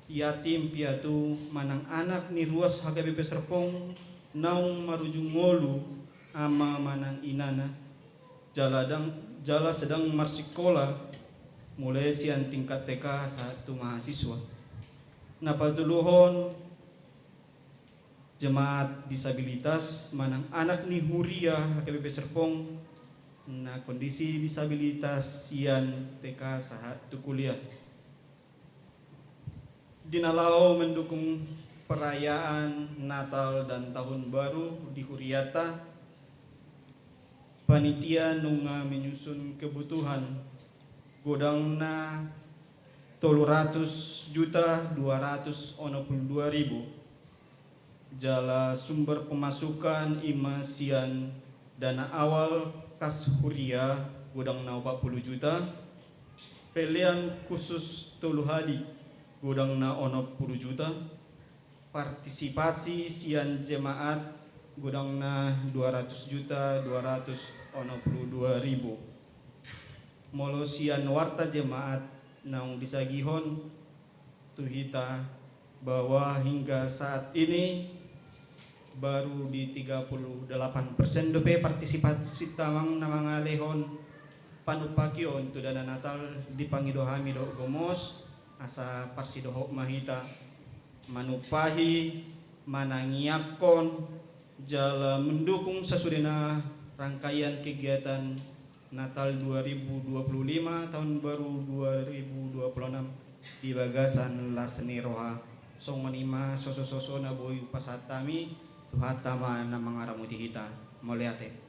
yatim piatu manang anak ni ruas HKBP Serpong naung marujung ngolu ama manang inana jala sedang marsikola mulai sian tingkat TK satu mahasiswa na patuluhon jemaat disabilitas manang anak ni huria HKBP Serpong na kondisi disabilitas sian TK satu kuliah dinalau mendukung perayaan Natal dan Tahun Baru di Huriata. Panitia nunga menyusun kebutuhan godangna 300.262.000 jala sumber pemasukan imasian dana awal kas huria godangna 40 juta pelian khusus toluhadi godangna 10 juta partisipasi sian jemaat godangna 200.262.000 molo sian warta jemaat naung disagihon tuhita bahwa hingga saat ini baru di 38% dope partisipasi tamang namang alehon panupakion tu dana Natal dipangido hami do gomos asa parsidohok mahita manupahi manangiakon jala mendukung sasudena rangkaian kegiatan Natal 2025 tahun baru 2026 di Bagasan Laseni Roha songonima soso-soso na boy pasatami tuhatama na mga ramuti hita moliate.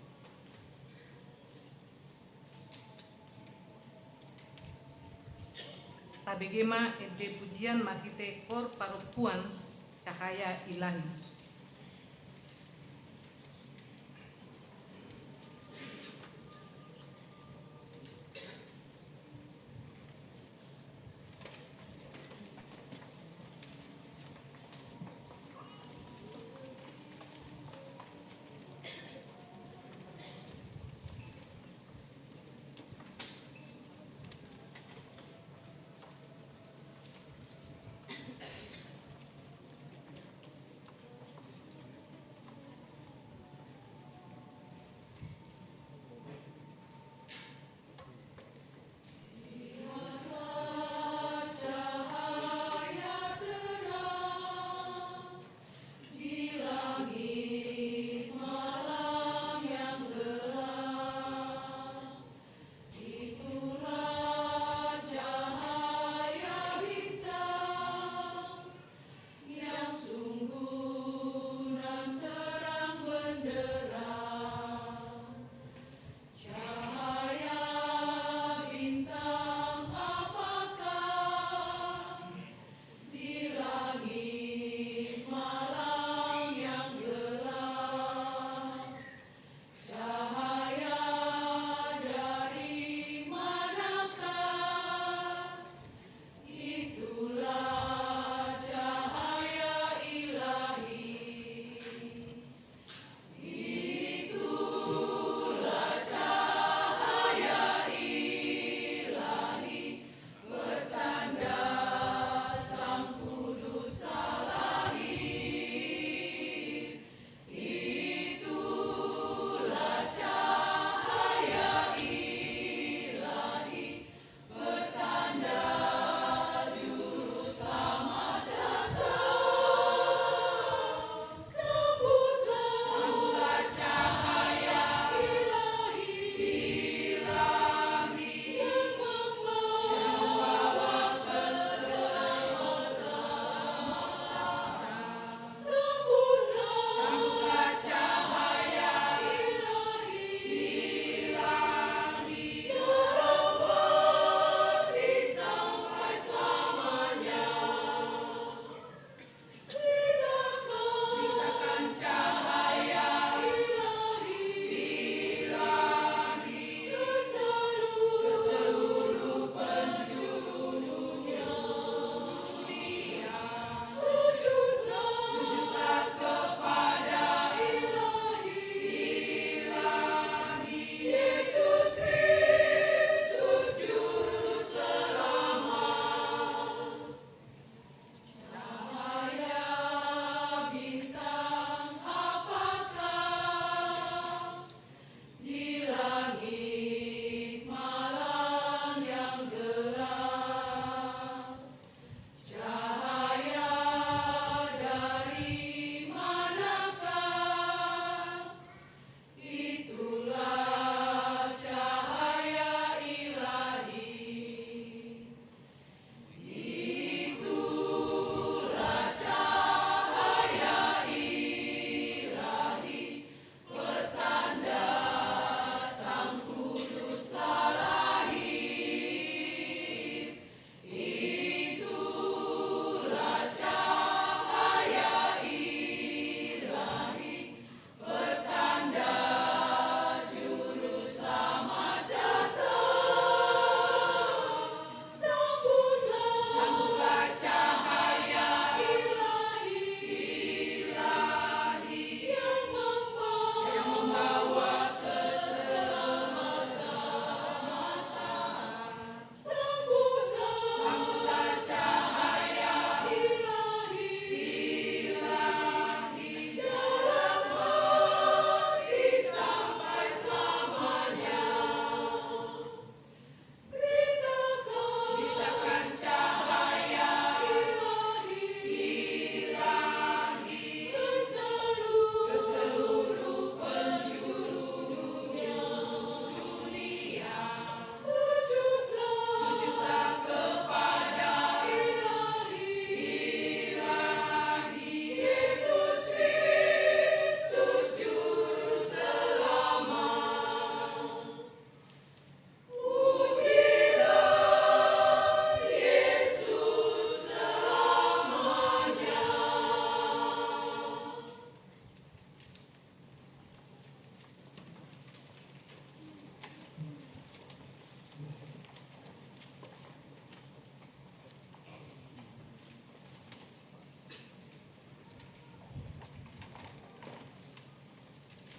Tabegema ede pujian makite kor parupuan cahaya ilahi.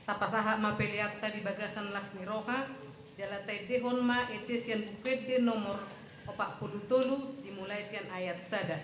tapasaha mapeliatta di bagasan las niroha jalatai dehon ma edesian bukede nomor 47 dimulai sian ayat sada.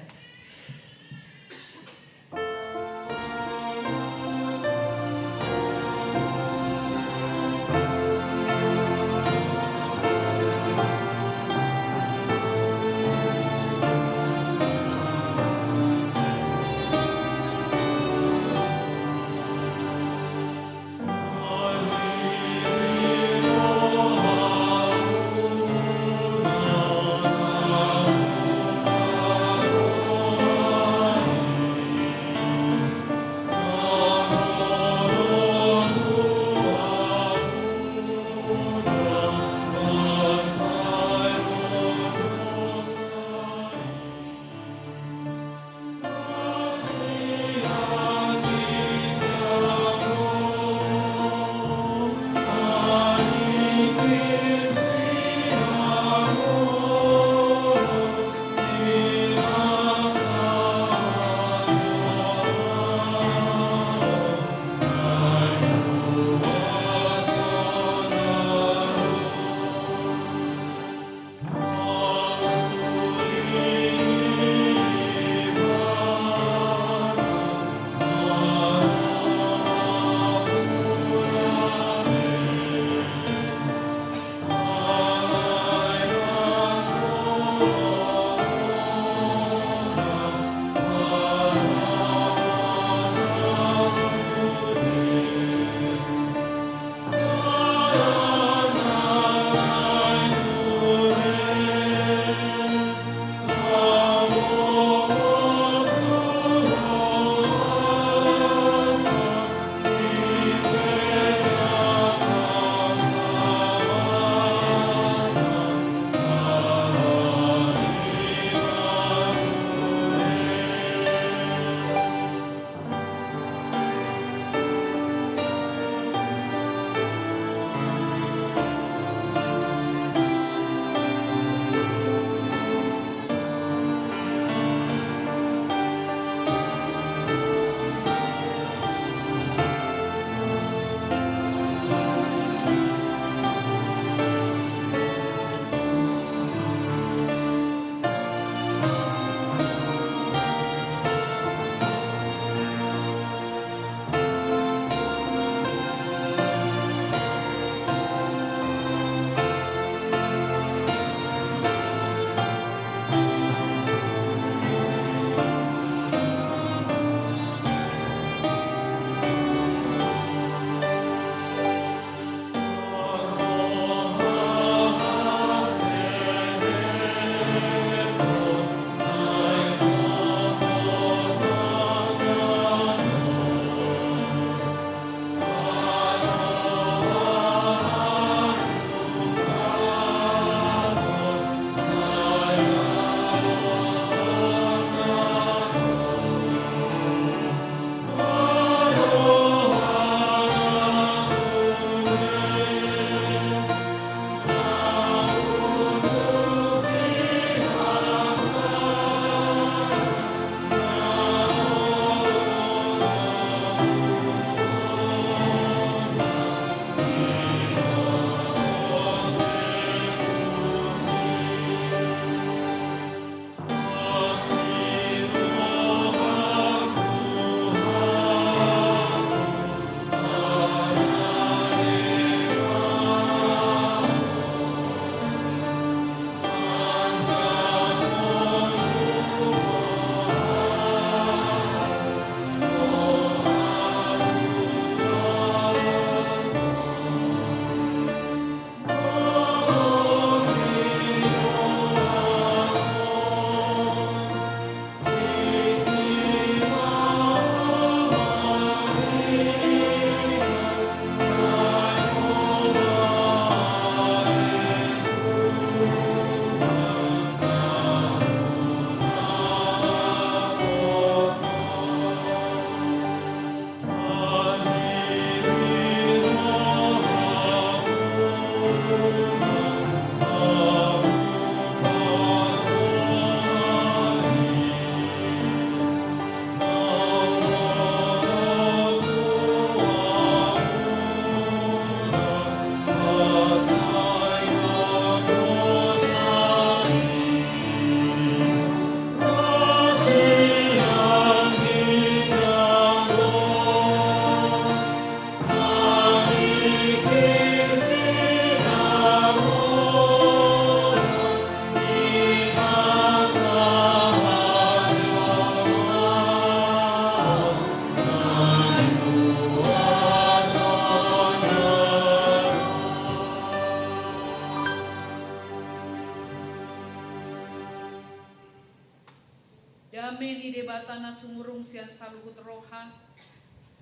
Dame ni debatana sumurung sian saluhut roha.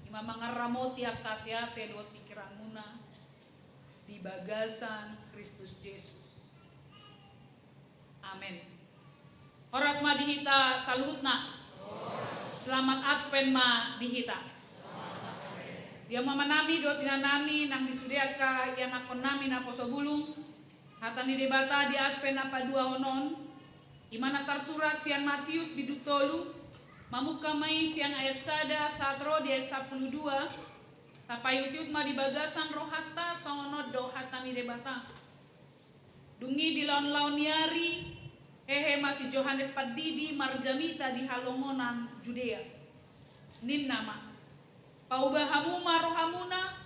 Ima mangaramoti akatiate dot pikiran muna. Di bagasan Kristus Yesus. Amin. Horas ma dihita saluhutna. Selamat Advent ma dihita. Dia mamanami dot tinanami nang disudiaka yang akon nami na poso bulung. Hata ni debata di Advent apa dua honon. Imana tersurat sian Matius bidutolu. Mamuka mai sian ayat sada satro di ayat 12. Tapayutiut ma di bagasan rohata songonod do hata ni debata. Dungi di laun-laun yari. Hehe masih Johannes Padidi marjamita di halongonan Judea. Nin nama. Paubah hamuma rohamuna.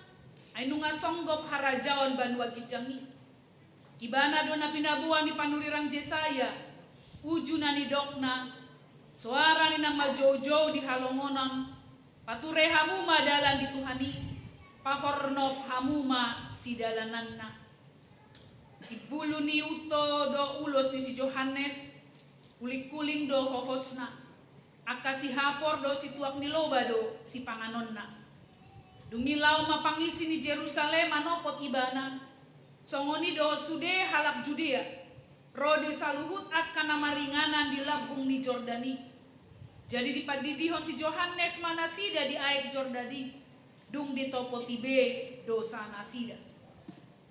Ainunga songgop harajawan banua gijangi. Ibana dona pinabuan di panulirang Jesaya. Ujunani dokna. Suara ni nama jojo di halongonan. Pature hamuma dalan di Tuhani. Pahornop hamuma si dalananna. Ibulu ni uto do ulos di si Johannes. Kuling-kuling do hohosna. Akasi hapor do si tuak ni loba do si panganonna. Dungilau mapangisi ni Jerusalem anopot ibana. Songoni do sude halak Judea. Rode saluhut akan nama ringanan di labung ni Jordani. Jadi dipadidihon si Johannes manasida di aek Jordani. Dung di topo tibe dosa nasida.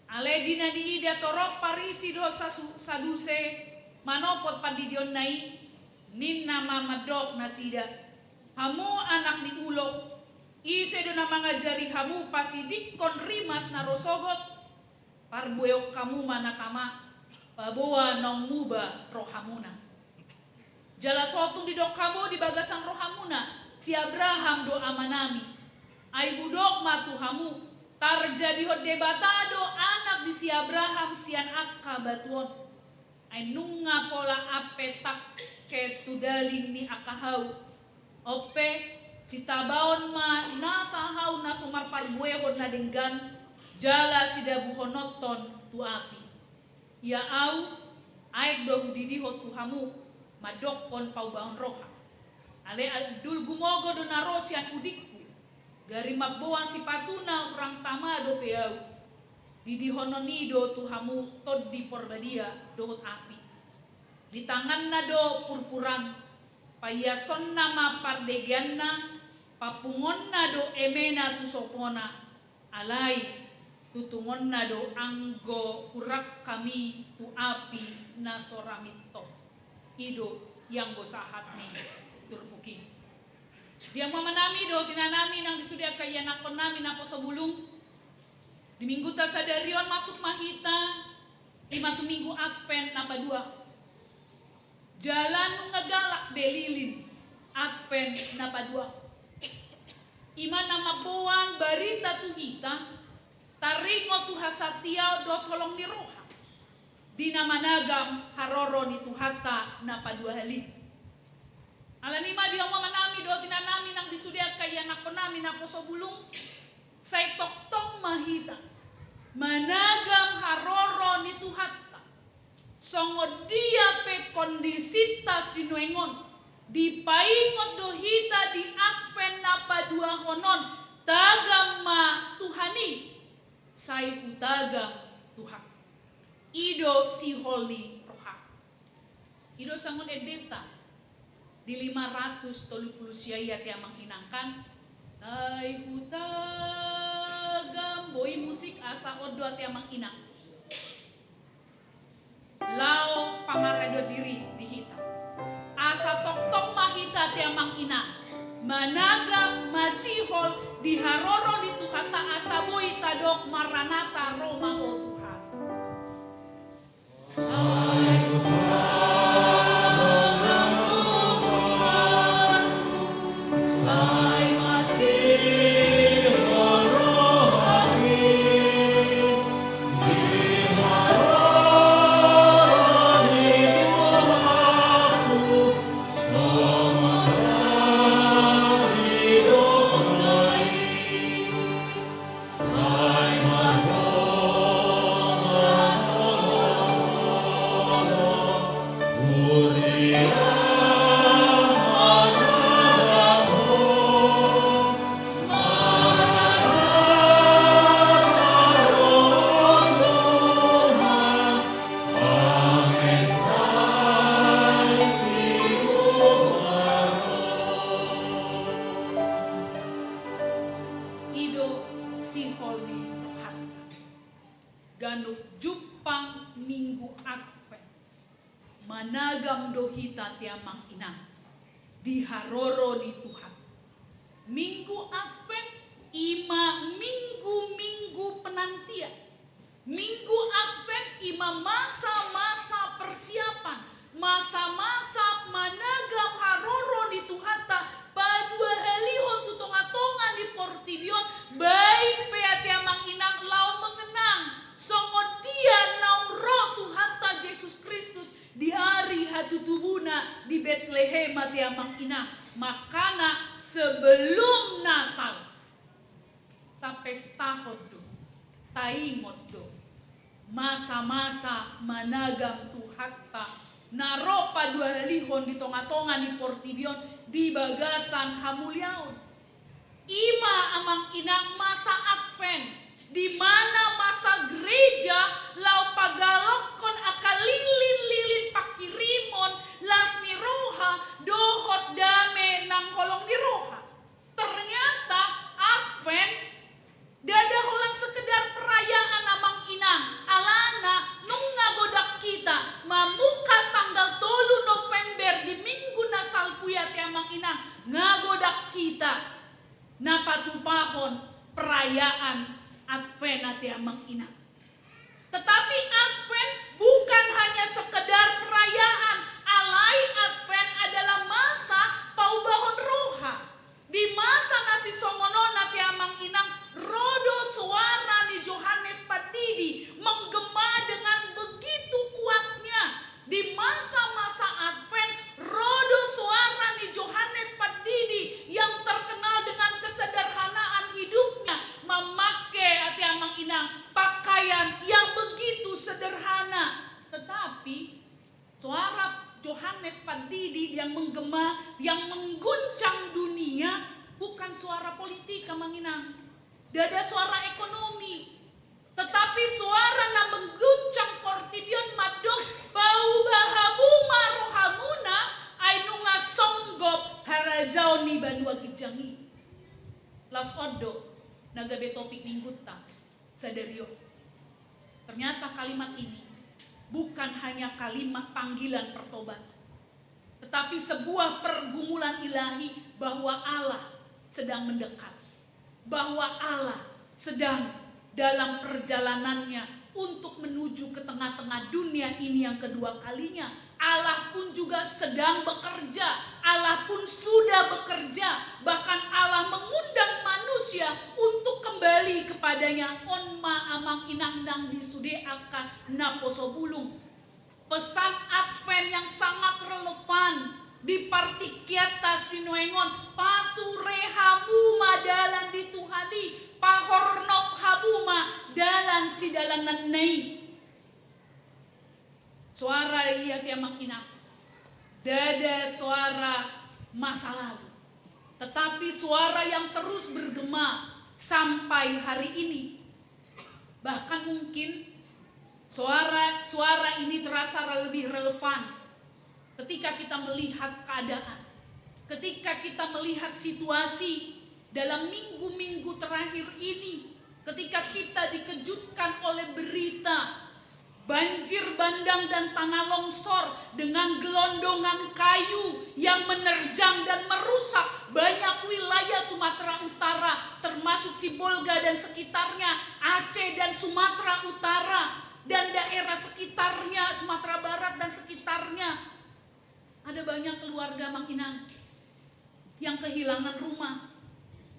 Aledina di ida torok parisi dosa saduse. Manopot padidion nai. Nin nama madok nasida. Hamu anak di ulo. Ise do na mangajari hamu pasidik kon rimas na rosogot. Parbueok kamu manakama. Paboa nong muba rohamuna. Jala sotung di dok kamu di bagasan rohamuna. Si Abraham do amanami. Ai budok matu hamu. Tarjadi hot debatado anak di si Abraham sian akka batuon. Ai nunga pola apetak ke tudaling ni akahau. Ope citabaon ma nasahau nasumar parbuehon na denggan. Jala sidabuhonoton tu api. Ya au aek do didihot tu hamu madokon paubahon roha. Ale adul gumogo do narosian udikku. Gari maboan si patuna urang tamado peau. Didihononido tu hamu tod di porbadia dohot api. Di tangan na do purpuran. Payason nama pardegianna. Papungon na do emena tu sopona. Alai tutungon na do anggo urak kami tu api na soramito. Ido yang gosahat ni turpuki. Dia mamanami do tinanami nang disudia kaya nakon nami na poso bulung. Di minggu tasadarion masuk mahita. 5 minggu Advent napa dua. Jalan ngagalak belilin Advent napa dua. Ima nama boan barita tu hita. Taringo tu hasatiao do tolong di roha. Di nama nagam haroro ni tuhata napa dua hali. Alanima dia mamanami do tinanami nang disudia kaya nakonami na poso bulung. Say tok mahita. Managam haroro ni tuhata. Songo dia pe kondisitas sinuengon. Dipaingot do hita di Advent napa dua honon. Tagam ma Tuhani. Say utagam Tuhan. Ido si holy roha. Ido sangon edeta. Di 530 siaya tiamang hinangkan. Say utagam boy musik asa odo tiamang inang. Lao pangaredo diri di hita. Asa tok mahita tiamang inang. Managam masihol di haroro di tuhata asaboy tadok maranata Roma o Tuhan. Ganuk Jupang Minggu Advent managam dohita tiamang inang diharoro di Tuhan. Minggu Advent ima minggu-minggu penantian. Minggu Advent ima masa-masa persiapan, masa-masa managam haroro di Tuhata padua halihon tutong-atongan di Portibion baik peati amang inang lau mengenang songo dia naum roh Tuhata Yesus Kristus di hari hatutubuna di Bethlehem ati amang inang. Makana sebelum Natal tapestahod do taingot do masa-masa managam Tuhata naro padua halihon di tonga-tonga di Portibion di bagasan Hamulyaon. Ima amang inang masa Advent di mana masa gereja lau pagalokon akal lilin-lilin pakirimon lasni roha dohot dame nang holong di roha. Ternyata Advent dada holang sekedar perayaan amang inang alana nung ngagodak kita mamuka tanggal 3 November di minggu nasal kuyat amang inang ngagodak kita napatupahon perayaan Advent ati amang inang. Tetapi Advent bukan hanya sekedar perayaan, alai Advent adalah masa paubahon roha. Di masa nasi songonon ati amang inang rodo suara ni Yohanes Patidi menggema dengan begitu kuatnya. Di masa-masa Advent rodo suara ni Yohanes Patidi yang terkenal dengan kesederhanaan hidupnya memakai ati amang inang pakaian yang begitu sederhana. Tetapi suara Yohanes Patidi yang menggema, yang mengguncang dunia bukan suara politik amang inang. Dada suara ekonomi. Tetapi suara na mengguncang Portibion madok bau bahabu marohamuna ainunga songgop harajau ni banua gijangi. Las odo nagabe topik mingguta sadario. Ternyata kalimat ini bukan hanya kalimat panggilan pertobatan, tetapi sebuah pergumulan ilahi bahwa Allah sedang mendekat, bahwa Allah sedang dalam perjalanannya untuk menuju ke tengah-tengah dunia ini yang kedua kalinya. Allah pun juga sedang bekerja, Allah pun sudah bekerja, bahkan Allah mengundang manusia untuk kembali kepadanya. Onma amang inang nang disude akan naposo bulung. Pesan Advent yang sangat relevan di partikiata sinuengon pature habuma dalan dituhadi pahornop habuma dalan si dalanan nei. Suara iya tiamang inang dada suara masa lalu, tetapi suara yang terus bergema sampai hari ini. Bahkan mungkin suara ini terasa lebih relevan ketika kita melihat keadaan, ketika kita melihat situasi dalam minggu-minggu terakhir ini, ketika kita dikejutkan oleh berita banjir bandang dan tanah longsor dengan gelondongan kayu yang menerjang dan merusak banyak wilayah Sumatera Utara, termasuk Sibolga dan sekitarnya, Aceh dan Sumatera Utara, dan daerah sekitarnya, Sumatera Barat dan sekitarnya. Ada banyak keluarga Mang Inang yang kehilangan rumah.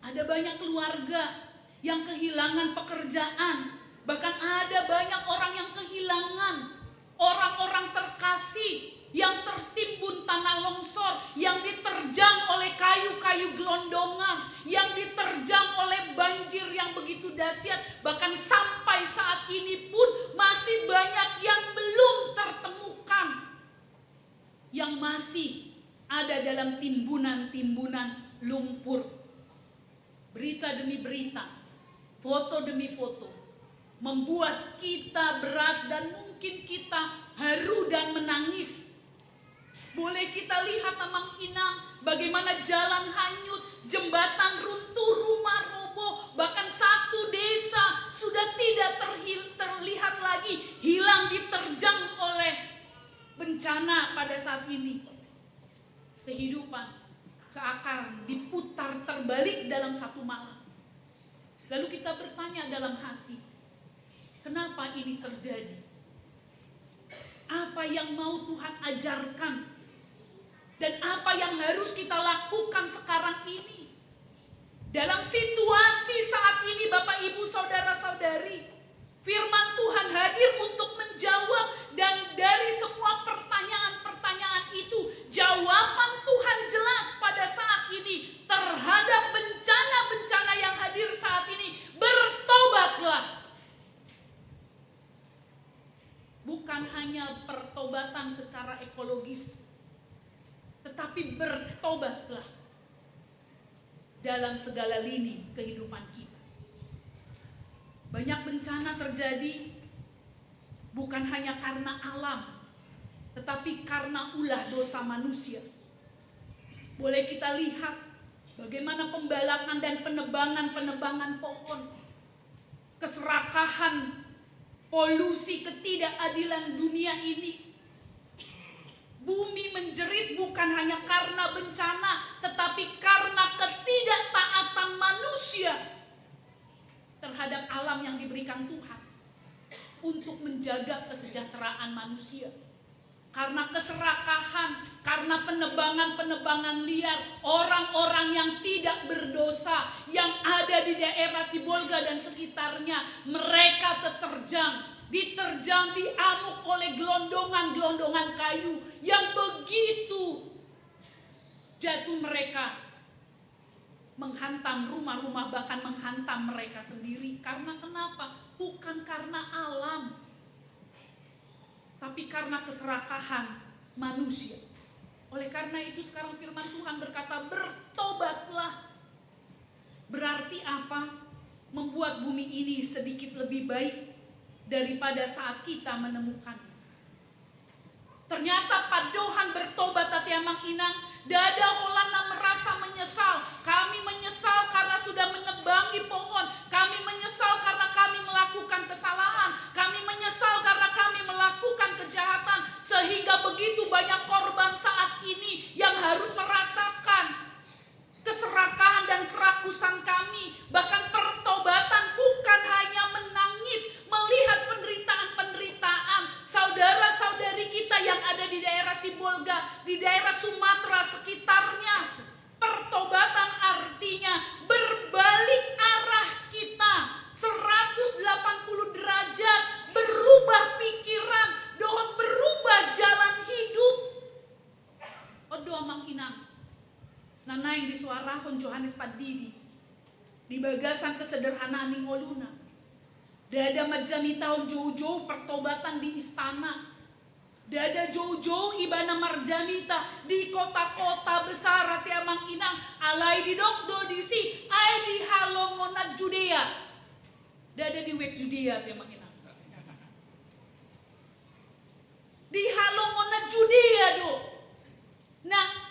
Ada banyak keluarga yang kehilangan pekerjaan. Bahkan ada banyak orang yang kehilangan orang-orang terkasih yang tertimbun tanah longsor, yang diterjang oleh kayu-kayu gelondongan, yang diterjang oleh banjir yang begitu dahsyat. Bahkan sampai saat ini pun masih banyak yang belum tertemukan, yang masih ada dalam timbunan-timbunan lumpur. Berita demi berita, foto demi foto, membuat kita berat dan mungkin kita haru dan menangis. Boleh kita lihat Amang Inang bagaimana jalan hanyut, jembatan runtuh, rumah roboh, bahkan satu desa sudah tidak terlihat lagi bencana pada saat ini. Kehidupan seakan diputar terbalik dalam satu malam. Lalu kita bertanya dalam hati, kenapa ini terjadi? Apa yang mau Tuhan ajarkan? Dan apa yang harus kita lakukan sekarang ini? Dalam situasi saat ini Bapak Ibu Saudara-saudari, firman Tuhan hadir untuk menjawab, dan dari semua pertanyaan-pertanyaan itu, jawaban Tuhan jelas pada saat ini terhadap bencana-bencana yang hadir saat ini. Bertobatlah. Bukan hanya pertobatan secara ekologis, tetapi bertobatlah dalam segala lini kehidupan kita. Banyak bencana terjadi bukan hanya karena alam, tetapi karena ulah dosa manusia. Boleh kita lihat bagaimana pembalakan dan penebangan pohon, keserakahan, polusi, ketidakadilan dunia ini. Bumi menjerit bukan hanya karena bencana, tetapi karena ketidaktaatan manusia terhadap alam yang diberikan Tuhan untuk menjaga kesejahteraan manusia. Karena keserakahan, karena penebangan liar, orang-orang yang tidak berdosa yang ada di daerah Sibolga dan sekitarnya, mereka diterjang, diamuk oleh gelondongan kayu yang begitu jatuh mereka, menghantam rumah-rumah, bahkan menghantam mereka sendiri. Karena kenapa? Bukan karena alam, tapi karena keserakahan manusia. Oleh karena itu sekarang firman Tuhan berkata, bertobatlah. Berarti apa? Membuat bumi ini sedikit lebih baik daripada saat kita menemukannya. Ternyata padohan bertobat Tatiamang Inang, dada Holana merasa menyesal. Kami menyesal karena sudah menebangi pohon. Kami menyesal karena kami melakukan kesalahan. Kami menyesal karena kami melakukan kejahatan. Sehingga begitu banyak korban saat ini yang harus merasakan keserakahan dan kerakusan kami. Bahkan pertobatan bukan hanya menangis, melihat penderitaan saudara-saudari kita yang ada di daerah Sibolga, di daerah Sumatera sekitarnya. Pertobatan artinya berbalik arah kita 180 derajat, berubah pikiran, dohon berubah jalan hidup. Odo Amang Inang nanaing di suarahon Johannes Padidi di bagasan kesederhanaan ning Oluna. Dada majami tahun jauh-jauh pertobatan di istana. Dada jauh-jauh ibana marjamita di kota-kota besar Tiamang Inang. Alai di Dokdo di si, ai di Halongonat Judea. Dada di Wek Judea Tiamang Inang. Di Halongonat Judea do. Nah,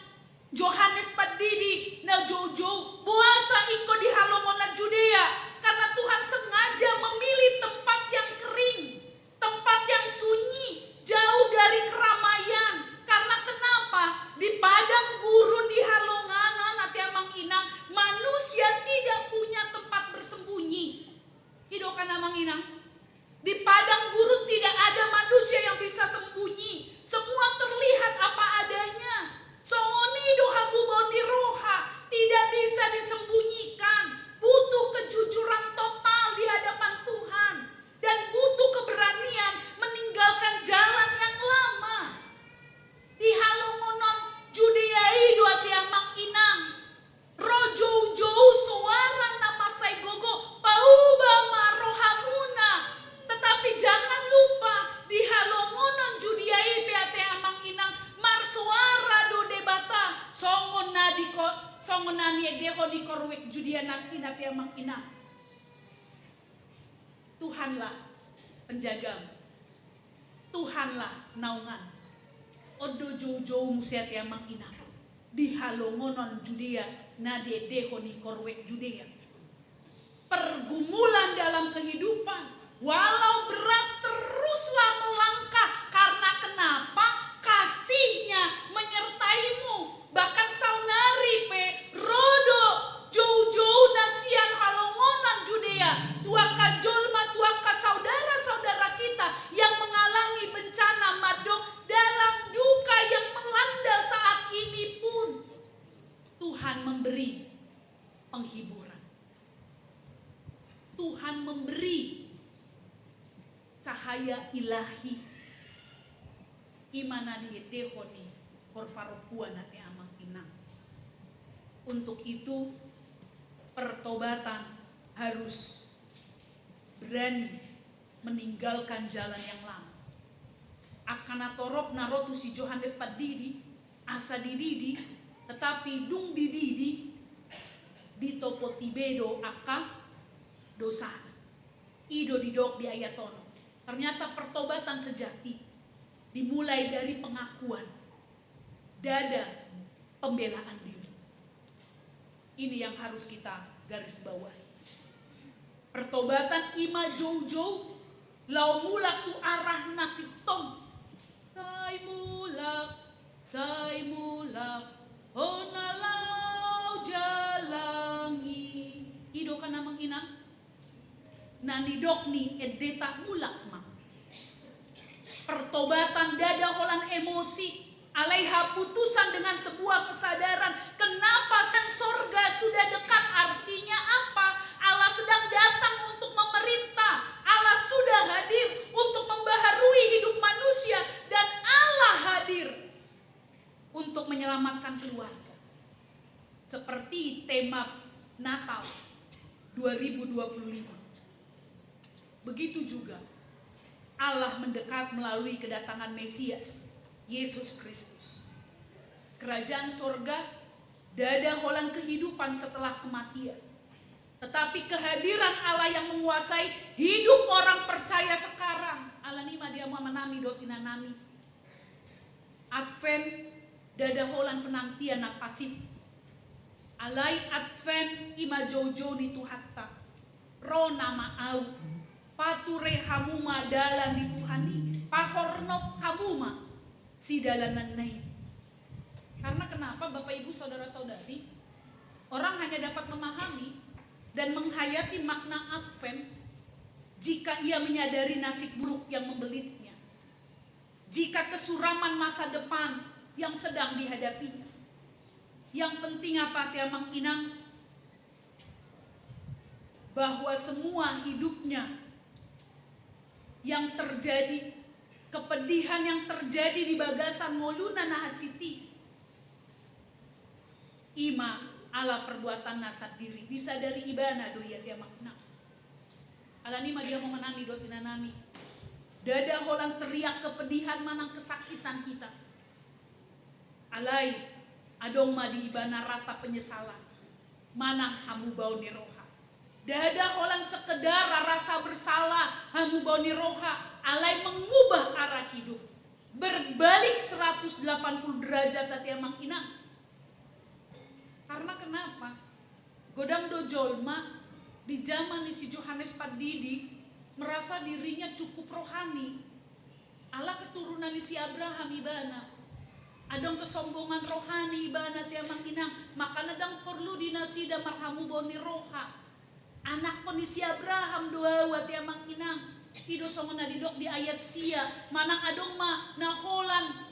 Johannes Padidi na jauh-jauh puasa iko di Halongonat Judea. Karena Tuhan sengaja memilih tempat yang kering, tempat yang sunyi, jauh dari keramaian. Karena kenapa? Di padang gurun di Halonganan, Atiamang Inang, manusia tidak punya tempat bersembunyi. Hidokan Amang Inang. Di padang gurun tidak ada manusia yang bisa sembunyi. Semua terlihat apa adanya. Songoni dohamu bondi roha, tidak bisa disembunyikan. Butuh kejujuran total di hadapan Tuhan. Dan butuh keberanian meninggalkan jalan yang lama. Di Halongonon Judeai dua Tiamang Inang. Rojo-jauh suara nama Saigogo pauba marohamuna. Tetapi jangan lupa di Halongonon Judeai Peate Amang Inang marsuara do debata songon nadiko songonani deho di korwek judia nakti Amang Inang. Tuhanlah penjagamu. Tuhanlah naungan. Odo jauh-jauh musia Amang Inang. Di Halongonon Judea nade deho di korwek Judea. Pergumulan dalam kehidupan walau berat teruslah melangkah. Karena kenapa? bahkan saunari pe rodo jauh-jauh nasian halongonan Judea, tuaka jolma, tuaka saudara-saudara kita yang mengalami bencana madok dalam duka yang melanda saat ini pun Tuhan memberi penghiburan. Tuhan memberi cahaya ilahi. Imana di dehoni korparopua nate amang inang. Untuk itu pertobatan harus berani meninggalkan jalan yang lama. Akanatorop narotu si Johannes padidi asa dididi, tetapi dung dididi di topo tibedo aka dosa. Ido didok di ayatono. Ternyata pertobatan sejati dimulai dari pengakuan, dada, pembelaan diri. Ini yang harus kita garis bawahi. Pertobatan ima jauh-jauh, lau mulak tu arah nasib tom. Sai mulak, hona lau jalangi. Ido kan namang inang? Nanidok ni edeta mulak ma. Pertobatan dada holan emosi, alaiha putusan dengan sebuah kesadaran. Kenapa sang sorga sudah dekat? Artinya apa? Allah sedang datang untuk memerintah. Allah sudah hadir untuk membaharui hidup manusia. Dan Allah hadir untuk menyelamatkan keluarga. Seperti tema Natal 2025. Begitu juga Allah mendekat melalui kedatangan Mesias, Yesus Kristus. Kerajaan sorga, dada holan kehidupan setelah kematian. Tetapi kehadiran Allah yang menguasai hidup orang percaya sekarang. Allah nima dia menami dotina nami. Advent, dada holan penantian nak pasif. Alai Advent ima jojo ni tuhatta. Ro nama au. Pature hamuma dalan di Tuhani, pahornop hamuma si dalanan nai. Karena kenapa Bapak Ibu saudara-saudari, orang hanya dapat memahami dan menghayati makna Advent jika ia menyadari nasib buruk yang membelitnya, jika kesuraman masa depan yang sedang dihadapinya. Yang penting apa tiamang inang? Bahwa semua hidupnya yang terjadi, kepedihan yang terjadi di bagasan moluna nahaciti, ima ala perbuatan nasab diri, bisa dari ibana doya dia makna. Ala nima dia mau menami dotina nami. Dada holang teriak kepedihan manang kesakitan kita. Alai adong ma di ibana rata penyesalan, manang hamu bau niroha. Dada holang sekedar rasa bersalah, hamu bau niroha, alai mengubah arah hidup. Berbalik 180 derajat tati amang inang. Karena kenapa? Godang dojolma di zaman si Johannes Padidi merasa dirinya cukup rohani. Allah keturunan si Abraham ibana. Adong kesombongan rohani ibana ti amang inang. Maka nadang perlu dinasi da marhamu boni roha. Anak kondisi Abraham doa wati amang inang. Ido songon nadidok di ayat sia. Manang adong ma naholan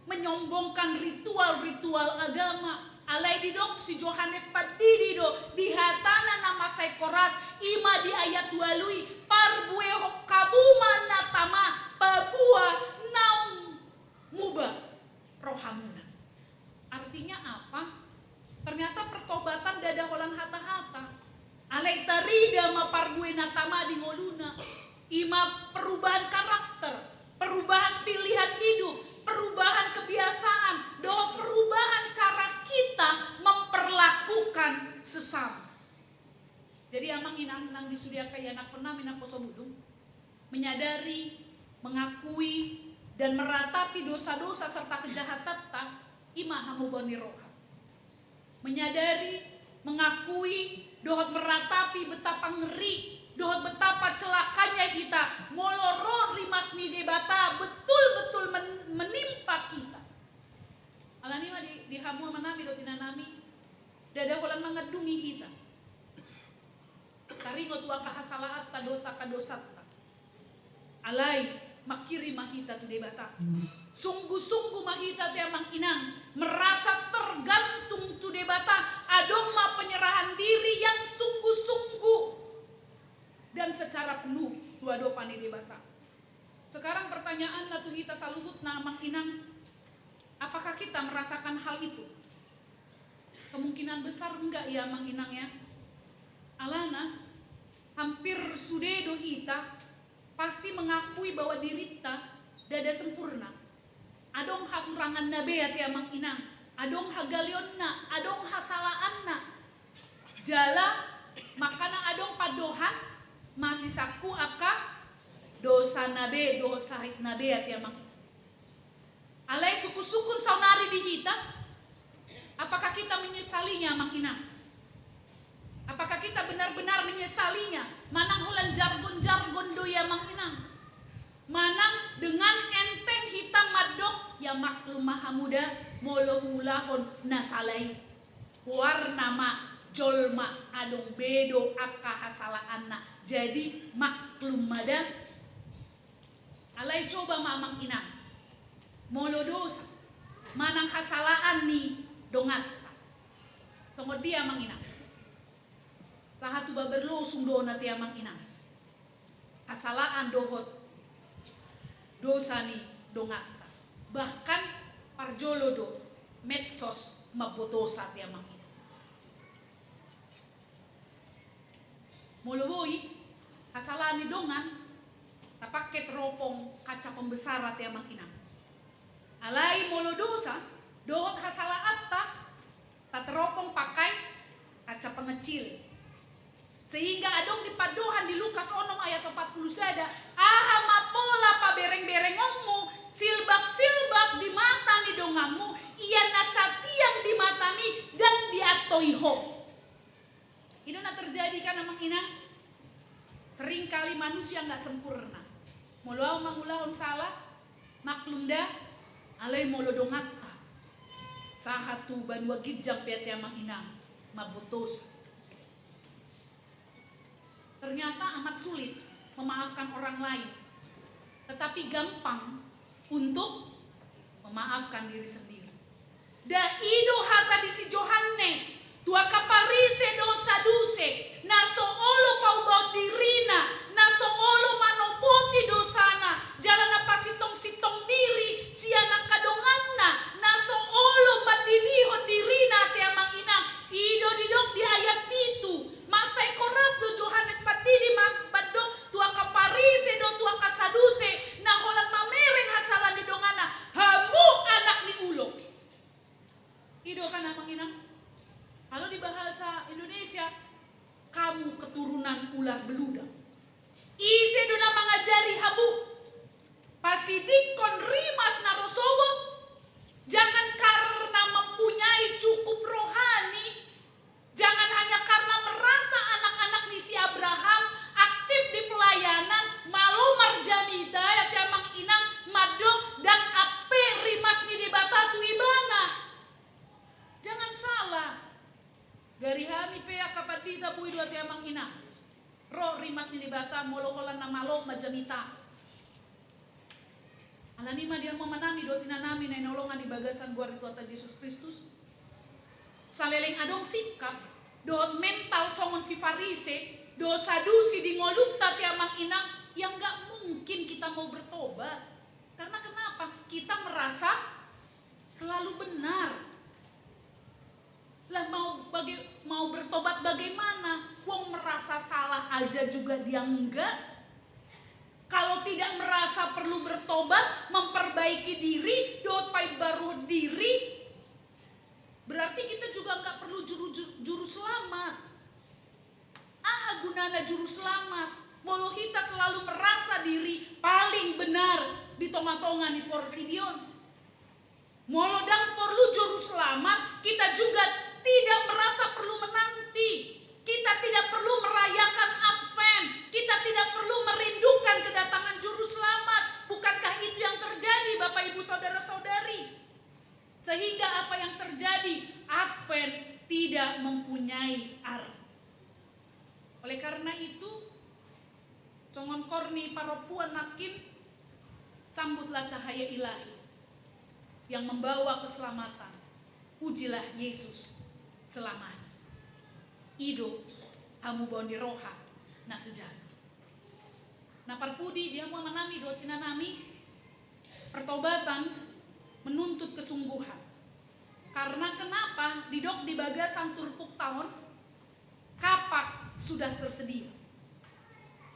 menyombongkan ritual-ritual agama. Alai didok si Johannes Padidi do dihatana nama Saikoras ima di ayat 2 lui parbue hokabuma natama babua naum muba rohamuna. Artinya apa? Ternyata pertobatan dada holan hata-hata. Alai tarida ma parbue natama di ngoluna. Ima perubahan karakter, perubahan pilihan hidup, perubahan kebiasaan, doa perubahan cara kita memperlakukan sesama. Jadi amang inang nang disudia kaya anak pernah minang poso budung, menyadari, mengakui dan meratapi dosa-dosa serta kejahatan tak ima hamu boni roha. Menyadari, mengakui, dohot meratapi betapa ngeri, dohot betapa celakanya kita, moloro rimas ni debata betul-betul menimpa kita. Alani mah di hamu manami do tinanami dada holan mangadungi hita. Taringot wa kahasalaat ta dota kadosata. Alai makiri mahita tu debata. Sungguh-sungguh mahita tu amang inang merasa tergantung tu debata adong ma penyerahan diri yang sungguh-sungguh dan secara penuh dua pani debata. Sekarang pertanyaan tu hita saluhut na amang inang, apakah kita merasakan hal itu? Kemungkinan besar enggak ya amang inang ya. Alana hampir sudedo hita pasti mengakui bahwa dirita dada sempurna. Adong hakurangan nabe ati amang inang, adong hagalionna, adong hasalaanna. Jala makana adong padohan masih saku aka dosa nabe, dosa hit nabe ati amang. Alai suku-sukun saunari di hita, apakah kita menyesalinya amang inang? Apakah kita benar-benar menyesalinya? Manang hulan jargon-jargon doya mang inang. Manang dengan enteng hitam madok ya maklum maha muda molo hulahon nasalai. Warna ma jolma adong bedo akka hasalaanna. Jadi maklum mada. Alai coba mamang inang. Molo dosa. Manang hasalaan ni dongat. Songod dia mang inang. Sahatu baberlo sundona ti amang inang. Asalaan dohot dosani dongata. Bahkan parjolo do medsos mabotosa ti amang inang. Moloboy asalaan ni dongan tapaket ropong kaca pembesar ti amang inang. Alai molo dosa dohot hasalaat ta teropong pakai kaca pengecil. Sehingga adong di padohan di Lukas 6 ayat 40 sada, aha mapola pa bereng-berengongmu, silbak-silbak di mata ni dongamu, ia nasatiang di matami dan di atoiho. Itu na terjadi kan amang inang? Seringkali manusia nggak sempurna. Molo mangulahon salah, maklum dah, alai molo dongata. Sahatu banwa gijang piati amang inang, mabutos. Ternyata amat sulit memaafkan orang lain, tetapi gampang untuk memaafkan diri sendiri. Da ido hata di si Johannes, tua kaparise do saduse, naso olo pau baut dirina, naso olo manopoti dosana, jalan apa sitong diri, si anak kadonganna, naso olo madidiho dirina te amang inang, ido didok di ayat pitu. Masai koras do Johannes padidi baddo tua kaparise do tua kasaduse na holan mamereng hasalan di dongana hamu anak ni ulo. Ido kan amang inang. Kalau di bahasa Indonesia kamu keturunan ular beludak. Ise do na mangajari hamu. Pasidik kon rimas narosobot. Jangan karena mempunyai cukup rohani. Jangan hanya karena merasa anak-anak misi Abraham aktif di pelayanan, malu marjamita ya tiamang inang madok dan ape rimas ni di batatu ibana. Jangan salah. Gari hami pe akapadita bui dua tiamang inang. Ro rimas ni di bata molokolan na malok majamita. Alanima dia memanami do tinanami na inolongan di bagasan buar itu ata Yesus Kristus. Saleleng adong sikap, dohot mental songon si Farise, dosa dusi di ngolutta ti amang inang yang gak mungkin kita mau bertobat. Karena kenapa? Kita merasa selalu benar. Lah mau bertobat bagaimana? Wong merasa salah aja juga dia enggak. Kalau tidak merasa perlu bertobat, memperbaiki diri, dohot pai baru diri, berarti kita juga nggak perlu juru selamat. Gunana juru selamat. Molo kita selalu merasa diri paling benar di tongah-tongah di portidion. Molo dan perlu juru selamat, kita juga tidak merasa perlu menanti. Kita tidak perlu merayakan Advent. Kita tidak perlu merindukan kedatangan juru selamat. Bukankah itu yang terjadi Bapak Ibu Saudara-saudari? Sehingga tidak mempunyai arti. Oleh karena itu, songon korni paropuan nakin, sambutlah cahaya ilahi yang membawa keselamatan. Pujilah Yesus selamanya. Ido hamu bondi roha na sejati. Nah parpudi dia mau menami dotina nami pertobatan menuntut kesungguhan. Karena kenapa? Didok di bagasan turpuk tahun kapak sudah tersedia.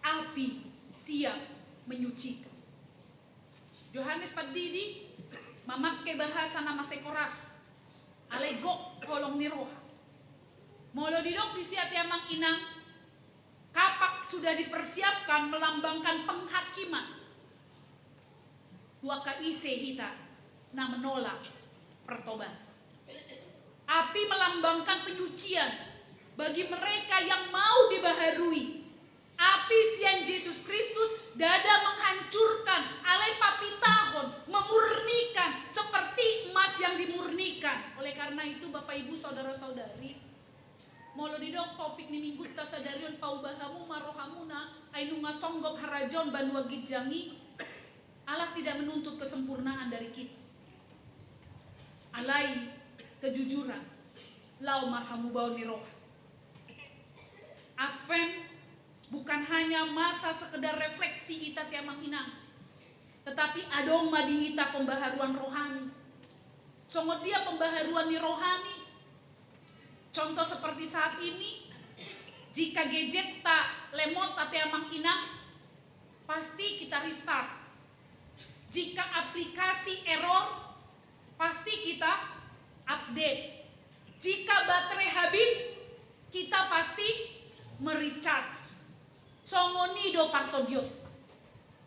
Api siap menyucikan. Yohanes Padidi memakai bahasa nama sekoras alegok kolong niroha. Molo didok di siat yamang inang kapak sudah dipersiapkan melambangkan penghakiman. Dua kaise hita na menolak pertobatan. Api melambangkan penyucian bagi mereka yang mau dibaharui. Api sian Yesus Kristus dada menghancurkan, alai papitahon, memurnikan seperti emas yang dimurnikan. Oleh karena itu Bapak Ibu saudara-saudari, molo didok topik ni minggu ta sadarion paubahamu marohamuna ainunga songgop harajon banua gijangi. Allah tidak menuntut kesempurnaan dari kita. Alai kejujuran, lau marhamu bau niroha. Advent bukan hanya masa sekedar refleksi ita tiamang inang, tetapi adong madi ita pembaharuan rohani. Songot dia pembaharuan di rohani. Contoh seperti saat ini, jika gadget tak lemot tiamang inang, pasti kita restart. Jika aplikasi error, pasti kita update. Jika baterai habis, kita pasti merecharge. Songonido partodiot.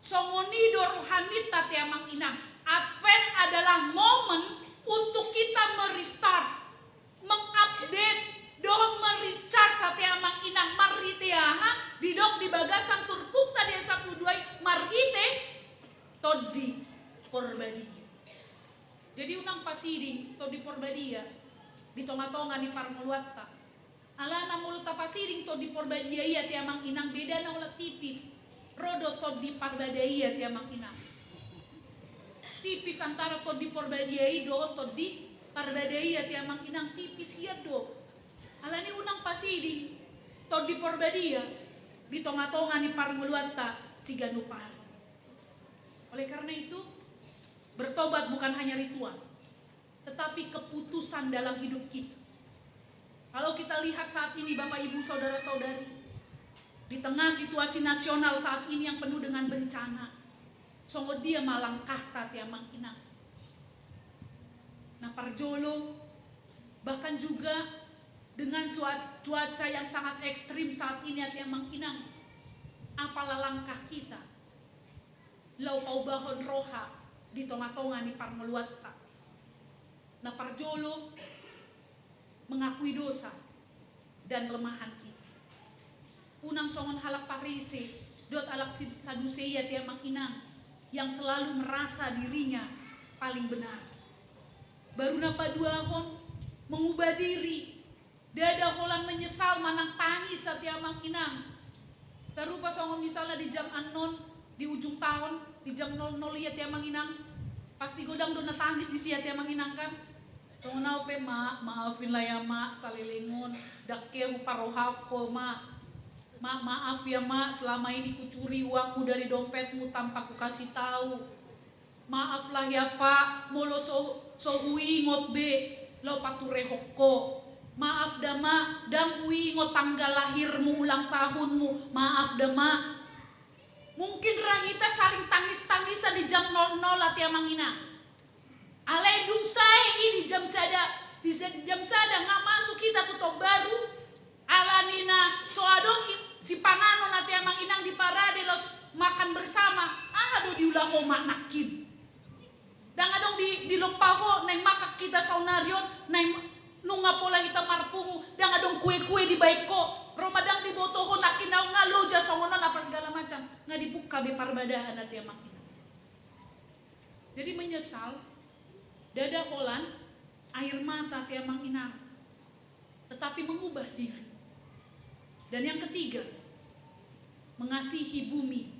Songonido rohanita tiamang inang. Advent adalah momen untuk kita merestart, mengupdate, dohong merecharge tiamang inang mariteaha didok di bagasan turpuk tadi 12 marhite todi porbadia. Jadi unang pasiding todi porbadia di tonga-tonga di parmuluatta. Alana muluta pasiring to di porbadia tiamang inang beda na ulat tipis. Rodo to di parbadia tiamang inang. Tipis antara to di porbadia do to di parbadia tiamang inang tipis iya do. Alani unang pasiring to di porbadia di tonga-tonga ni parmuluatta si ganupar. Oleh karena itu bertobat bukan hanya ritual, tetapi keputusan dalam hidup kita. Kalau kita lihat saat ini Bapak Ibu Saudara-saudari, di tengah situasi nasional saat ini yang penuh dengan bencana, songo dia malangkah tiamang inang. Nah parjolo, bahkan juga dengan cuaca yang sangat ekstrim saat ini tiamang inang, apalah langkah kita? Lau paubahon roha di tonga-tonga ni parmeluatta. Nah parjolo mengakui dosa dan kelemahan kita. Unang songon halak parise dot alak saduseia tiamang inang yang selalu merasa dirinya paling benar. Baru napa duahon mengubah diri, dada holan menyesal manang tangis tiamang inang. Tarupa songon misalnya di jam anon di ujung tahun di jam 00 ya tiamang inang pasti godang do natangis di sia tiamang inang kan. Tungunaw pe maafin lah ya mak salilingun dakkehu parohako maaf ya mak selama ini kucuri uangmu dari dompetmu tanpa ku kasih tahu. Maaflah ya pak molo sohui ngot be lo pature hokko. Maaf dah mak dang ngot tanggal lahirmu ulang tahunmu. Maaf dah mak. Mungkin kita saling tangis-tangisan di jam 00 tiamang inang. Alai dungsai ini jam sada nggak masuk kita tutup baru. Alanina soadong si pangano na tiamang inang di parade los makan bersama. Aduh diulang omak nakin. Dan adong di lopaho neng makak kita saunarion neng nunga pola kita marpungu. Dan adong kue-kue di baiko. Romadang di botoho nakin daw ngalo jasongonan apa segala macam nggak dibuka be parbadahan na tiamang inang. Jadi menyesal dada holan air mata tiamang inang. tetapi mengubah diri. Dan yang ketiga, mengasihi bumi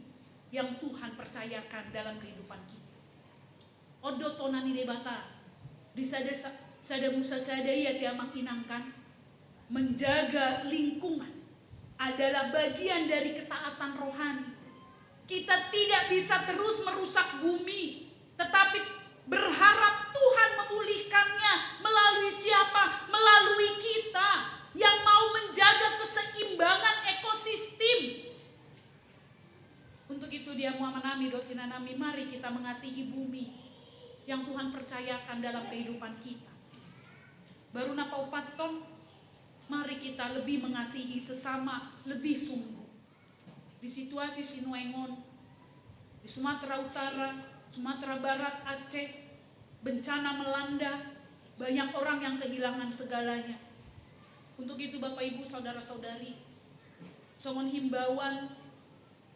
yang Tuhan percayakan dalam kehidupan kita. Odo tonani debata, sada musa sada ya tiamang inangkan, menjaga lingkungan adalah bagian dari ketaatan rohani. Kita tidak bisa terus merusak bumi, tetapi berharap Tuhan memulihkannya melalui siapa? Melalui kita yang mau menjaga keseimbangan ekosistem. Untuk itu dia muamanami dotinanami, mari kita mengasihi bumi yang Tuhan percayakan dalam kehidupan kita. Baru napau paton, mari kita lebih mengasihi sesama, lebih sungguh. Di situasi Sinuengon, di Sumatera Utara, Sumatera Barat, Aceh, bencana melanda, banyak orang yang kehilangan segalanya. Untuk itu Bapak Ibu Saudara-saudari, songon himbauan,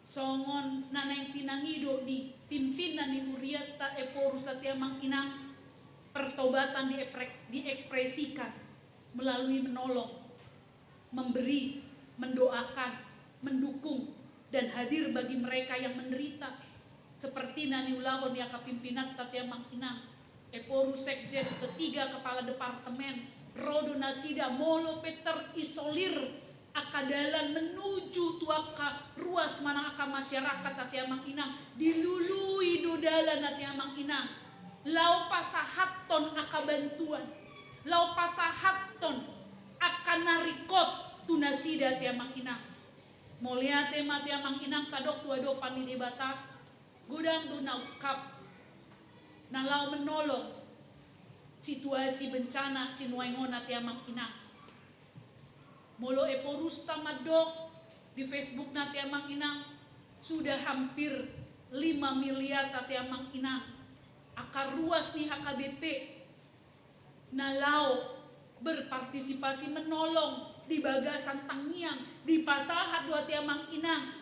songon naneng pinangido di pimpinan ni Huriata Eporus Satiamang Inang, pertobatan diekspresikan melalui menolong, memberi, mendoakan, mendukung, dan hadir bagi mereka yang menderita. Seperti Nani Ulahon yang kepimpinan Tatiamang Inang, Eporus Sekjen ketiga Kepala Departemen, Rodo Nasida Molo Peter isolir akadalan menuju tuaka ruas mana aka masyarakat Tatiamang Inang, dilului dodalan Tatiamang Inang. Lau pasahaton aka bantuan, lau pasahaton aka narikot tunasida Tatiamang Inang. Moliate Matiamang Inang tadok tuado panidi bata gudang dunau kap nalau menolong situasi bencana Sinuengon Tiamang Inang. Molo Eporus tamadok di Facebook Tiamang Inang sudah hampir 5 miliar Tiamang Inang. Akar ruas nih HKBP nalau berpartisipasi menolong di Bagasan Tangiang, di Pasahat dua Tiamang Inang,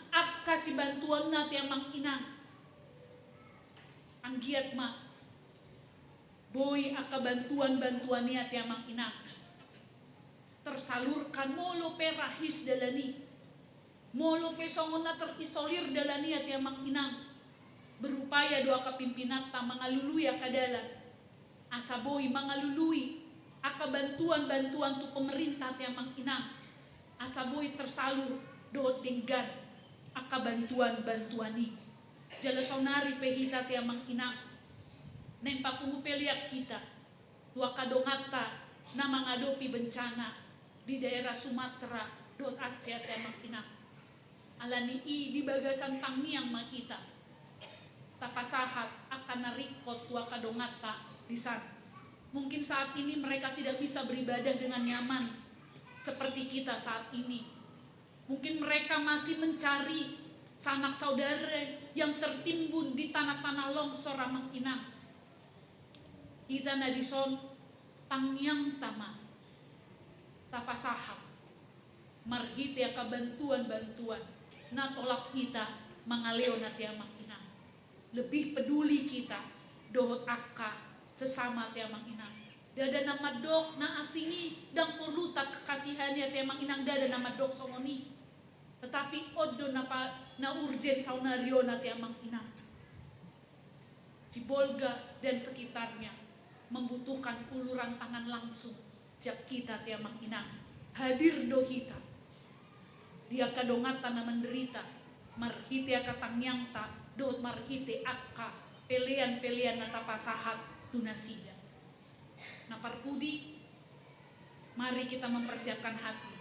kasih bantuan na Tiamang Inang. Anggiat ma, boy aka bantuan-bantuannya Tiamang Inang. Tersalurkan molo perahis dalani, molo pesongon na terisolir dalani Tiamang Inang. Berupaya doa kepimpinan ta mangalului akadalan, asa boy mangalului aka bantuan-bantuan tu pemerintah Tiamang Inang. Asaboy tersalur do denggan aka bantuan-bantuan ni. Jala saunari pehita Tiamang Inang. Nempa pumupeliak kita. Tua kadongata na mengadopi bencana di daerah Sumatera do Aceh Tiamang Inang. Alani i di Bagasan Tangiang mahita. Tapasahat akan narikot tua kadongata di sana. Mungkin saat ini mereka tidak bisa beribadah dengan nyaman seperti kita saat ini. Mungkin mereka masih mencari sanak saudara yang tertimbun di tanah-tanah longsor Ramang Inang. Kita nadison tangyang tama tapasahat marhiti aka bantuan-bantuan na tolak kita mangaleo na Tiamang Inang. Lebih peduli kita dohot aka sesama Tiamang Inang. Dada nama dok na asingi dan perlu tak kekasihannya Tiamang Inang dada nama dok songoni. Tetapi odo na urgen saunario na Tiamang Inang. Cibolga dan sekitarnya membutuhkan uluran tangan langsung sejak kita Tiamang Inang hadir dohita. Dia kadongata na menderita marhite aka tangyangta dot marhite aka pelean-pelean na tapasahat tunasida. Nah parpudi, mari kita mempersiapkan hati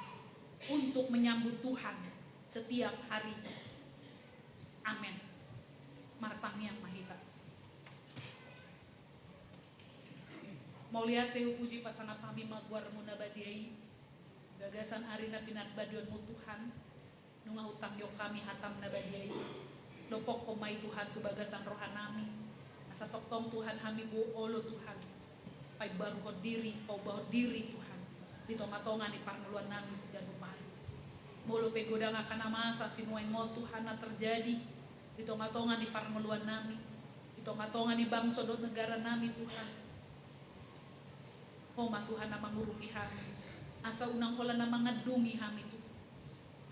untuk menyambut Tuhan setiap hari. Amin. Martangnya mahita. Mauliate puji pasana kami magwar munabadiai. Gagasan arina pinat baduan mutuhan. Nunga hutang yok kami hatam nabadiai. Lopok komai Tuhan tu bagasan rohanami. Asa toktong Tuhan hami bu olo Tuhan. Pai baru diri, pau baru diri Tuhan. Di tonga-tonga ni parnuluan nami segala pari. Molo pegodang akan amasa Sinuengon Tuhan na terjadi. Di tonga-tonga ni parnuluan nami. Di tonga-tonga ni bangsa dot negara nami Tuhan. Homa Tuhan na mangurupi hami. asa unang hola na mangadungi hami tu.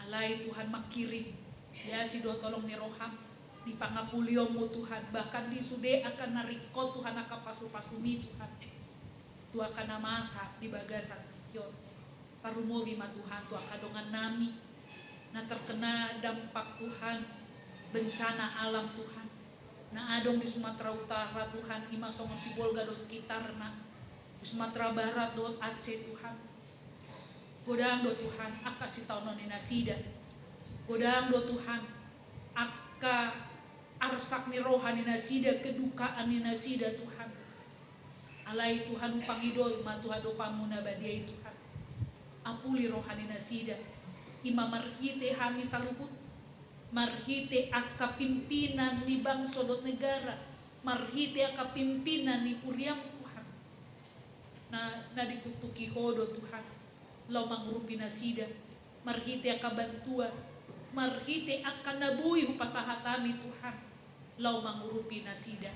Alay Tuhan makirim, ya si do tolong ni roham, di pangapulyo mo Tuhan, bahkan di sude akan narikol Tuhan akan pasu-pasumi Tuhan. Tu akan namasa di bagasan yon. Parumobi ma Tuhan, tu akan dongan nami, na terkena dampak Tuhan, bencana alam Tuhan. Na adong di Sumatera Utara Tuhan, ima songo Sibolga do sekitarna, di Sumatera Barat do Aceh Tuhan. Godang do Tuhan, akka si taunon ni nasida. Godang do Tuhan, akka arsak ni rohani nasida, kedukaan ni nasida Tuhan. Alai Tuhan upang idol ma Tuhan do pamuna badiai Tuhan. Apuli rohani nasida, ima marhite hami saluhut, marhite akka pimpinan ni bangsa dot negara, marhite akka pimpinan ni puriam Tuhan. Na ditutuki hodo Tuhan. Lau mangrupi nasida, marhite akka bantuan, marhite akka nabuhi hupasahatami Tuhan. Lau mangrupi nasida,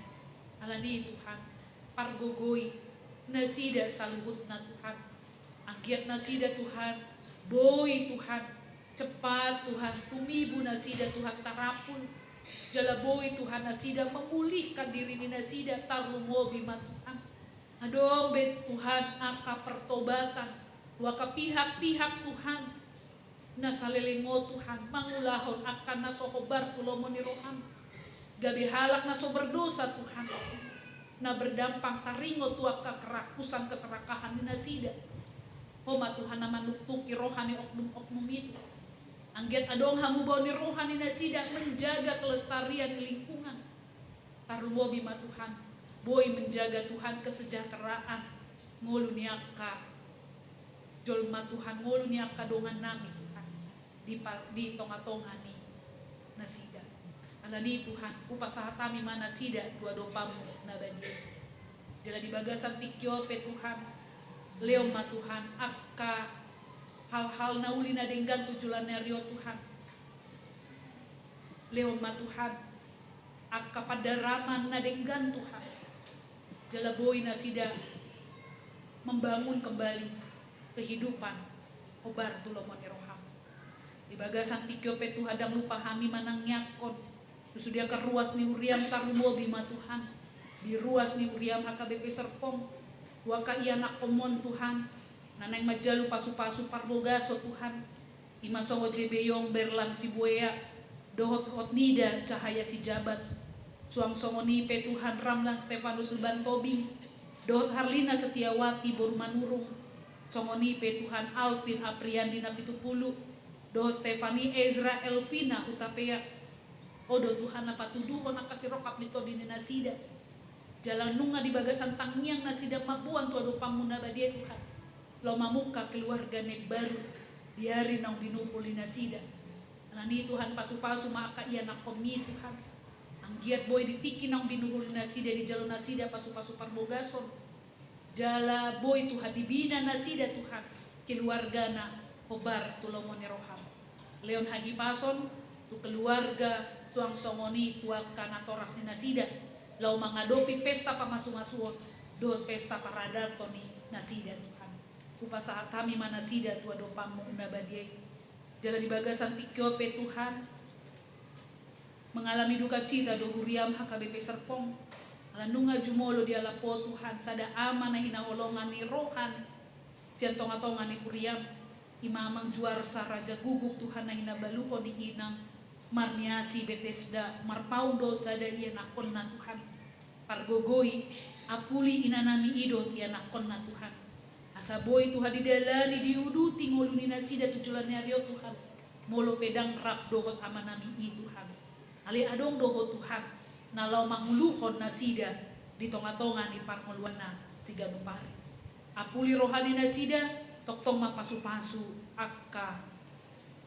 alani Tuhan, pargogoi nasida saluhut na Tuhan. Anggiat nasida Tuhan, boy Tuhan, cepat Tuhan, tumibu nasida Tuhan tarapun. Jala boy Tuhan nasida memulihkan diri ni nasida tarumobi ma Tuhan. Adong bet Tuhan akka pertobatan. Waka pihak-pihak Tuhan nasalelengo Tuhan mangulahon akan nasohobar tulomon ni roham gabi halak naso berdosa Tuhan na berdampang taringo tuaka kerakusan keserakahan ni nasida homa Tuhan na manuktuki rohani oknum-oknum itu angget adong hamubaw ni rohani nasida menjaga kelestarian lingkungan tarumobi ma Tuhan boy menjaga Tuhan kesejahteraan ngulu niaka jolma Tuhan ngulu ni akadongan nami Tuhan di tonga-tonga ni nasida. Alani Tuhan kupasahatami mana nasida dua dopamu na bandia. Jala di bagasan tikyo pe Tuhan leo ma Tuhan akka hal-hal nauli na denggan tujulan rio Tuhan. Leo ma Tuhan akka padaraman na denggan Tuhan. Jala boy nasida membangun kembali kehidupan obar tulomon roham di bagasan tikyo pe Tuhan dang lupa hami manang nyakon susudia ke ruas ni uriam tarumobi ma Tuhan di ruas ni uriam HKBP Serpong waka iya nak komon Tuhan naneng majalu pasu-pasu parbogaso Tuhan ima songo jebeyong berlang si buaya dohot-hot nida cahaya si jabat suang songo ni pe Tuhan Ramlan Stefanus Leban Tobing dohot Harlina Setiawati Borumanurung Songoni pe Tuhan Alvin Apriandi na 70 do Stefani Ezra Elvina hutapea odo Tuhan na patuduhon na kasirokap nito din nasida jalan nunga di bagasan tangyang nasida mabuan tu ado pamuna badia Tuhan lo mamuka keluarga nek baru diari nang binuhuli nasida nani Tuhan pasu-pasu maaka iya nakomi Tuhan anggiat boy ditiki nang binuhuli nasida di jalur nasida pasu-pasu parbogason jala boy Tuhan dibina nasida Tuhan keluarga na hobar tulomon roham Leon Hagipason tu keluarga suang songoni tuak kanatoras ni nasida lau mangadopi pesta pamasu-masuon do pesta paradato ni nasida Tuhan upasahat kami manasida tua dopamu nabadiai jala di bagasan tikyope Tuhan mengalami duka cita do huriam HKBP Serpong Landunga jumolo di alapo Tuhan sada ama na hinaholongan ni rohan jantonga-tonga ni kuriam imamang juarsa raja guguk Tuhan na hinabaluho ni inang marniasi Bethesda marpaundo sada iya nakon na Tuhan pargogoi apuli inanami idot iya nakon na Tuhan asaboy Tuhan didalani diuduti ngolu ni nasida tujulan rio Tuhan molo pedang rap dohot amanami i Tuhan ali adong dohot Tuhan nalau manguluhon nasida di tonga-tonga ni parmoluana siga nupari apuli rohani nasida toktong mapasu-pasu akka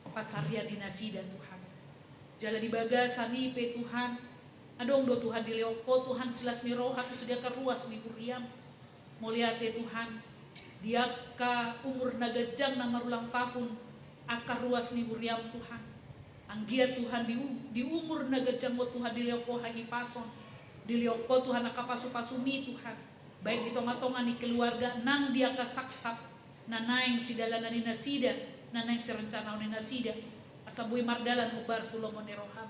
pasarian di nasida Tuhan jala di bagasan ni pe Tuhan adong do Tuhan di leoko Tuhan silas ni roha sudah keruas ni kuriam moliate Tuhan diaka umur nagajang na marulang tahun akka ruas ni kuriam Tuhan anggiat Tuhan di umur nagajang mo Tuhan di leoko hahipason di leoko Tuhan nakapasu-pasumi Tuhan baik di tonga-tonga ni keluarga nang dia kasakap nanaing si dalanan ni nasida, nanaing si rencana ni nasida, asabui mardalan ubar tulomon ni roham.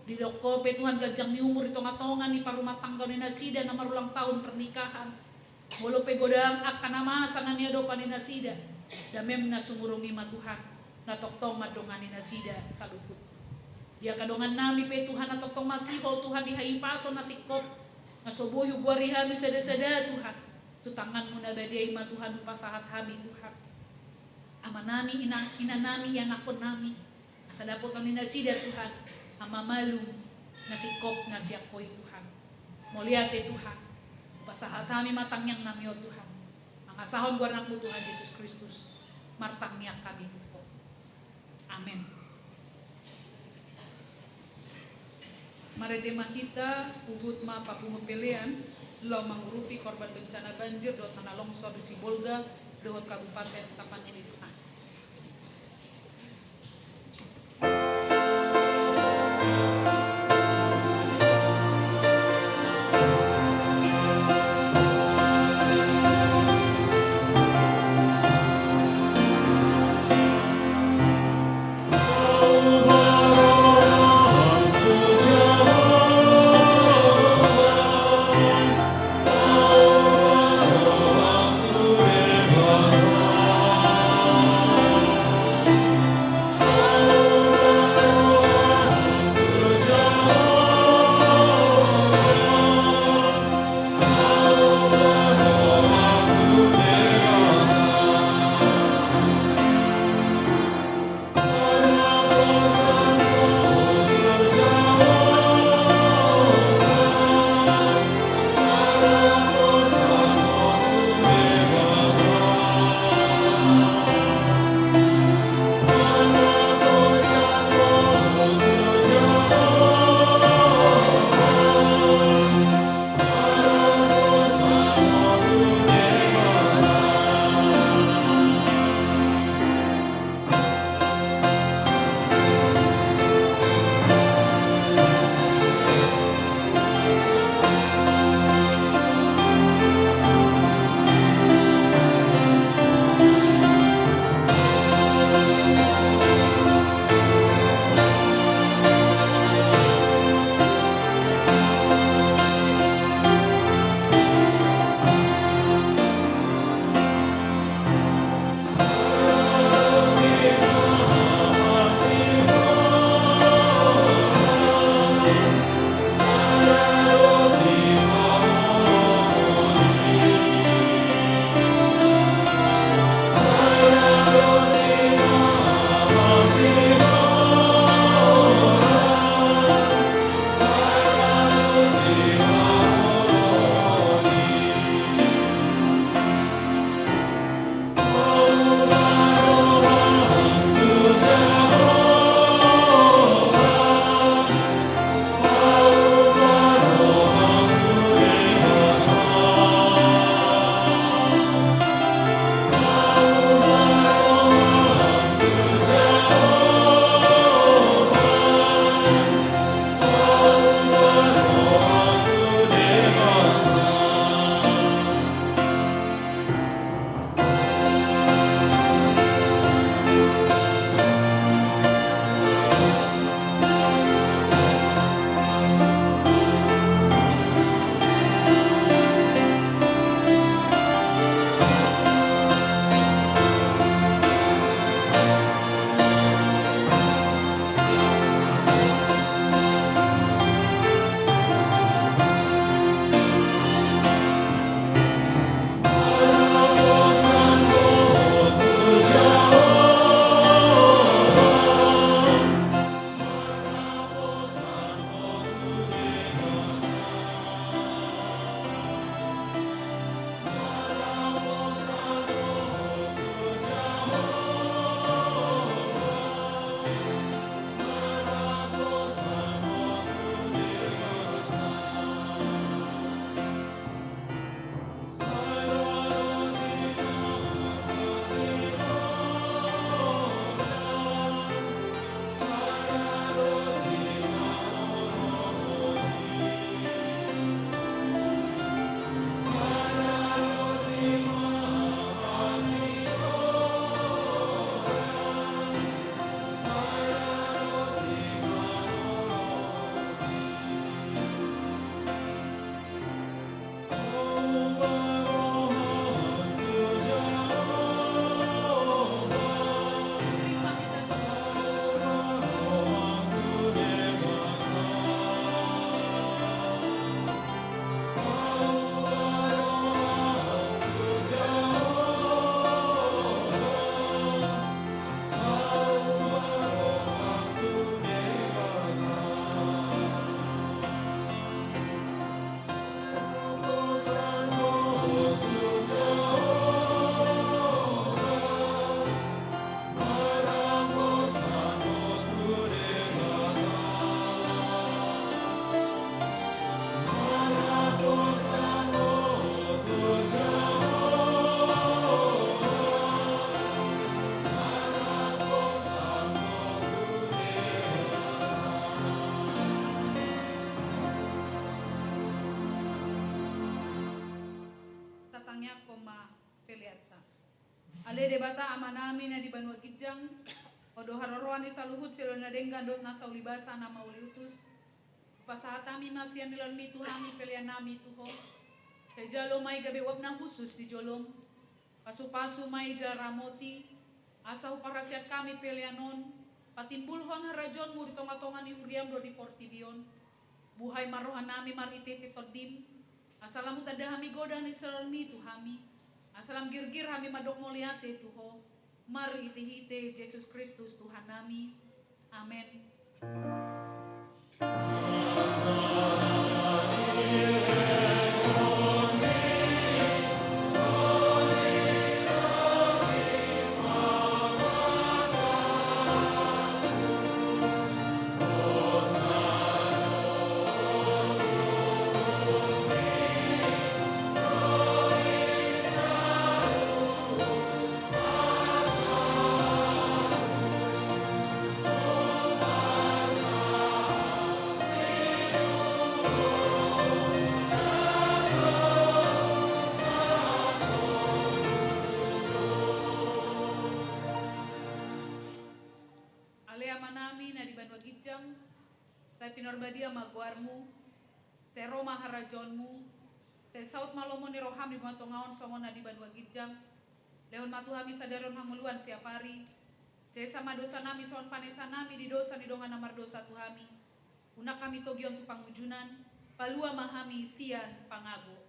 Di dokope Tuhan gajang ni umur itonga-tonga ni parumah tangga ni nasida na marulang tahun pernikahan. Molo pe godang akan namasa na niya dopa ni nasida. Damem na sumurungi ma Tuhan, natoktong madongan ni nasida sa luput. Dia kadongan nami pe Tuhan natoktong masihol Tuhan dihaipaso na sikop. Nasoboy hugwari hami sada-sada Tuhan. Tutangan mo na badai ma Tuhan upasahat hami Tuhan. Ama nami, ina nami, anak ko nami. Asa dapot ang ninasida Tuhan. Ama malum nasikop na siyakoy Tuhan. Moliate Tuhan. Upasahat hami matangyang nami o Tuhan. Ang asahon guarnak mo Tuhan Yesus Kristus. Martangyak kami po. Amen. Maredema kita ubut ma papumupelian lo mengurupi korban bencana banjir dohot tanah longsor di Sibolga dohot Kabupaten Tapanuli. Amen. peliarta. Ale debata amanami na di Banua Gijang, odo haroroani saluhut silona denggan dot nasa ulibasa nama uliutus. Pasahatami masian nilon mitu hami pelianami tuho. Kejalo may gabi wabna khusus di jolom. Pasu-pasu may jaramoti. Asa uparasiat kami pelianon. Patimbulhon harajonmu di tonga-tonga ni Uriam do di Portibion. Buhay marohan nami marititi todim. Asalamu tadahami goda ni selmi tuhami. Asalam girgir hami madok moliate tuho. Mari iti-hite Yesus Kristus Tuhan nami. Amen. Saya pinorbadia maguarmu, saya Roma harajonmu, saya saut malomo ni roham di matongaon somona di Banua Gijang, lehon matuhami sadaron hamuluan siapari, saya sama dosa nami son panesa nami di dosa ni dongan namar dosa tuhami, unak kami togion tu pangujunan, palua mahami sian pangago.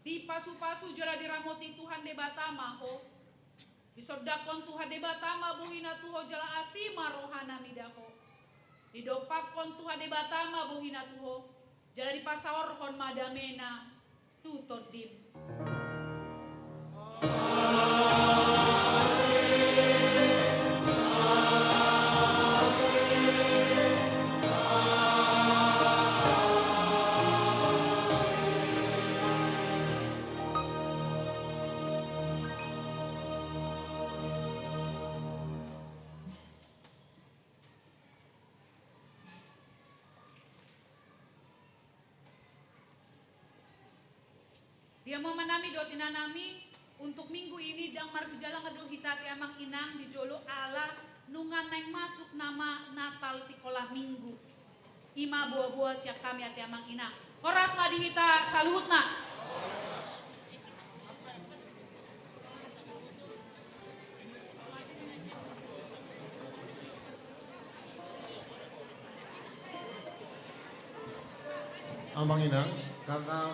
Di pasu-pasu jala diramoti Tuhan debata maho. Disodakon Tuhan debata ma buhina tuho jala asima rohana midaho. Didopakon Tuhan debata ma buhina tuho jala dipasawar hon madamena tutodim. Dia memanami dotina nami untuk minggu ini dang mar sejalan ngeduh hitati amang inang di jolo ala nungan neng masuk nama Natal sekolah minggu. Ima buah-buah siap kami ati amang inang. Horas madihita saluhutna. Amang Inang, karena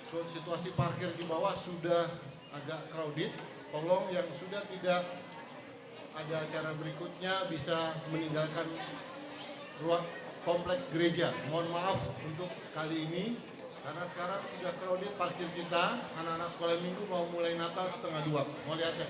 situasi parkir di bawah sudah agak crowded, tolong yang sudah tidak ada acara berikutnya bisa meninggalkan ruang kompleks gereja. Mohon maaf untuk kali ini, karena sekarang sudah crowded parkir kita, anak-anak sekolah minggu mau mulai Natal 1:30. Mau lihat ya?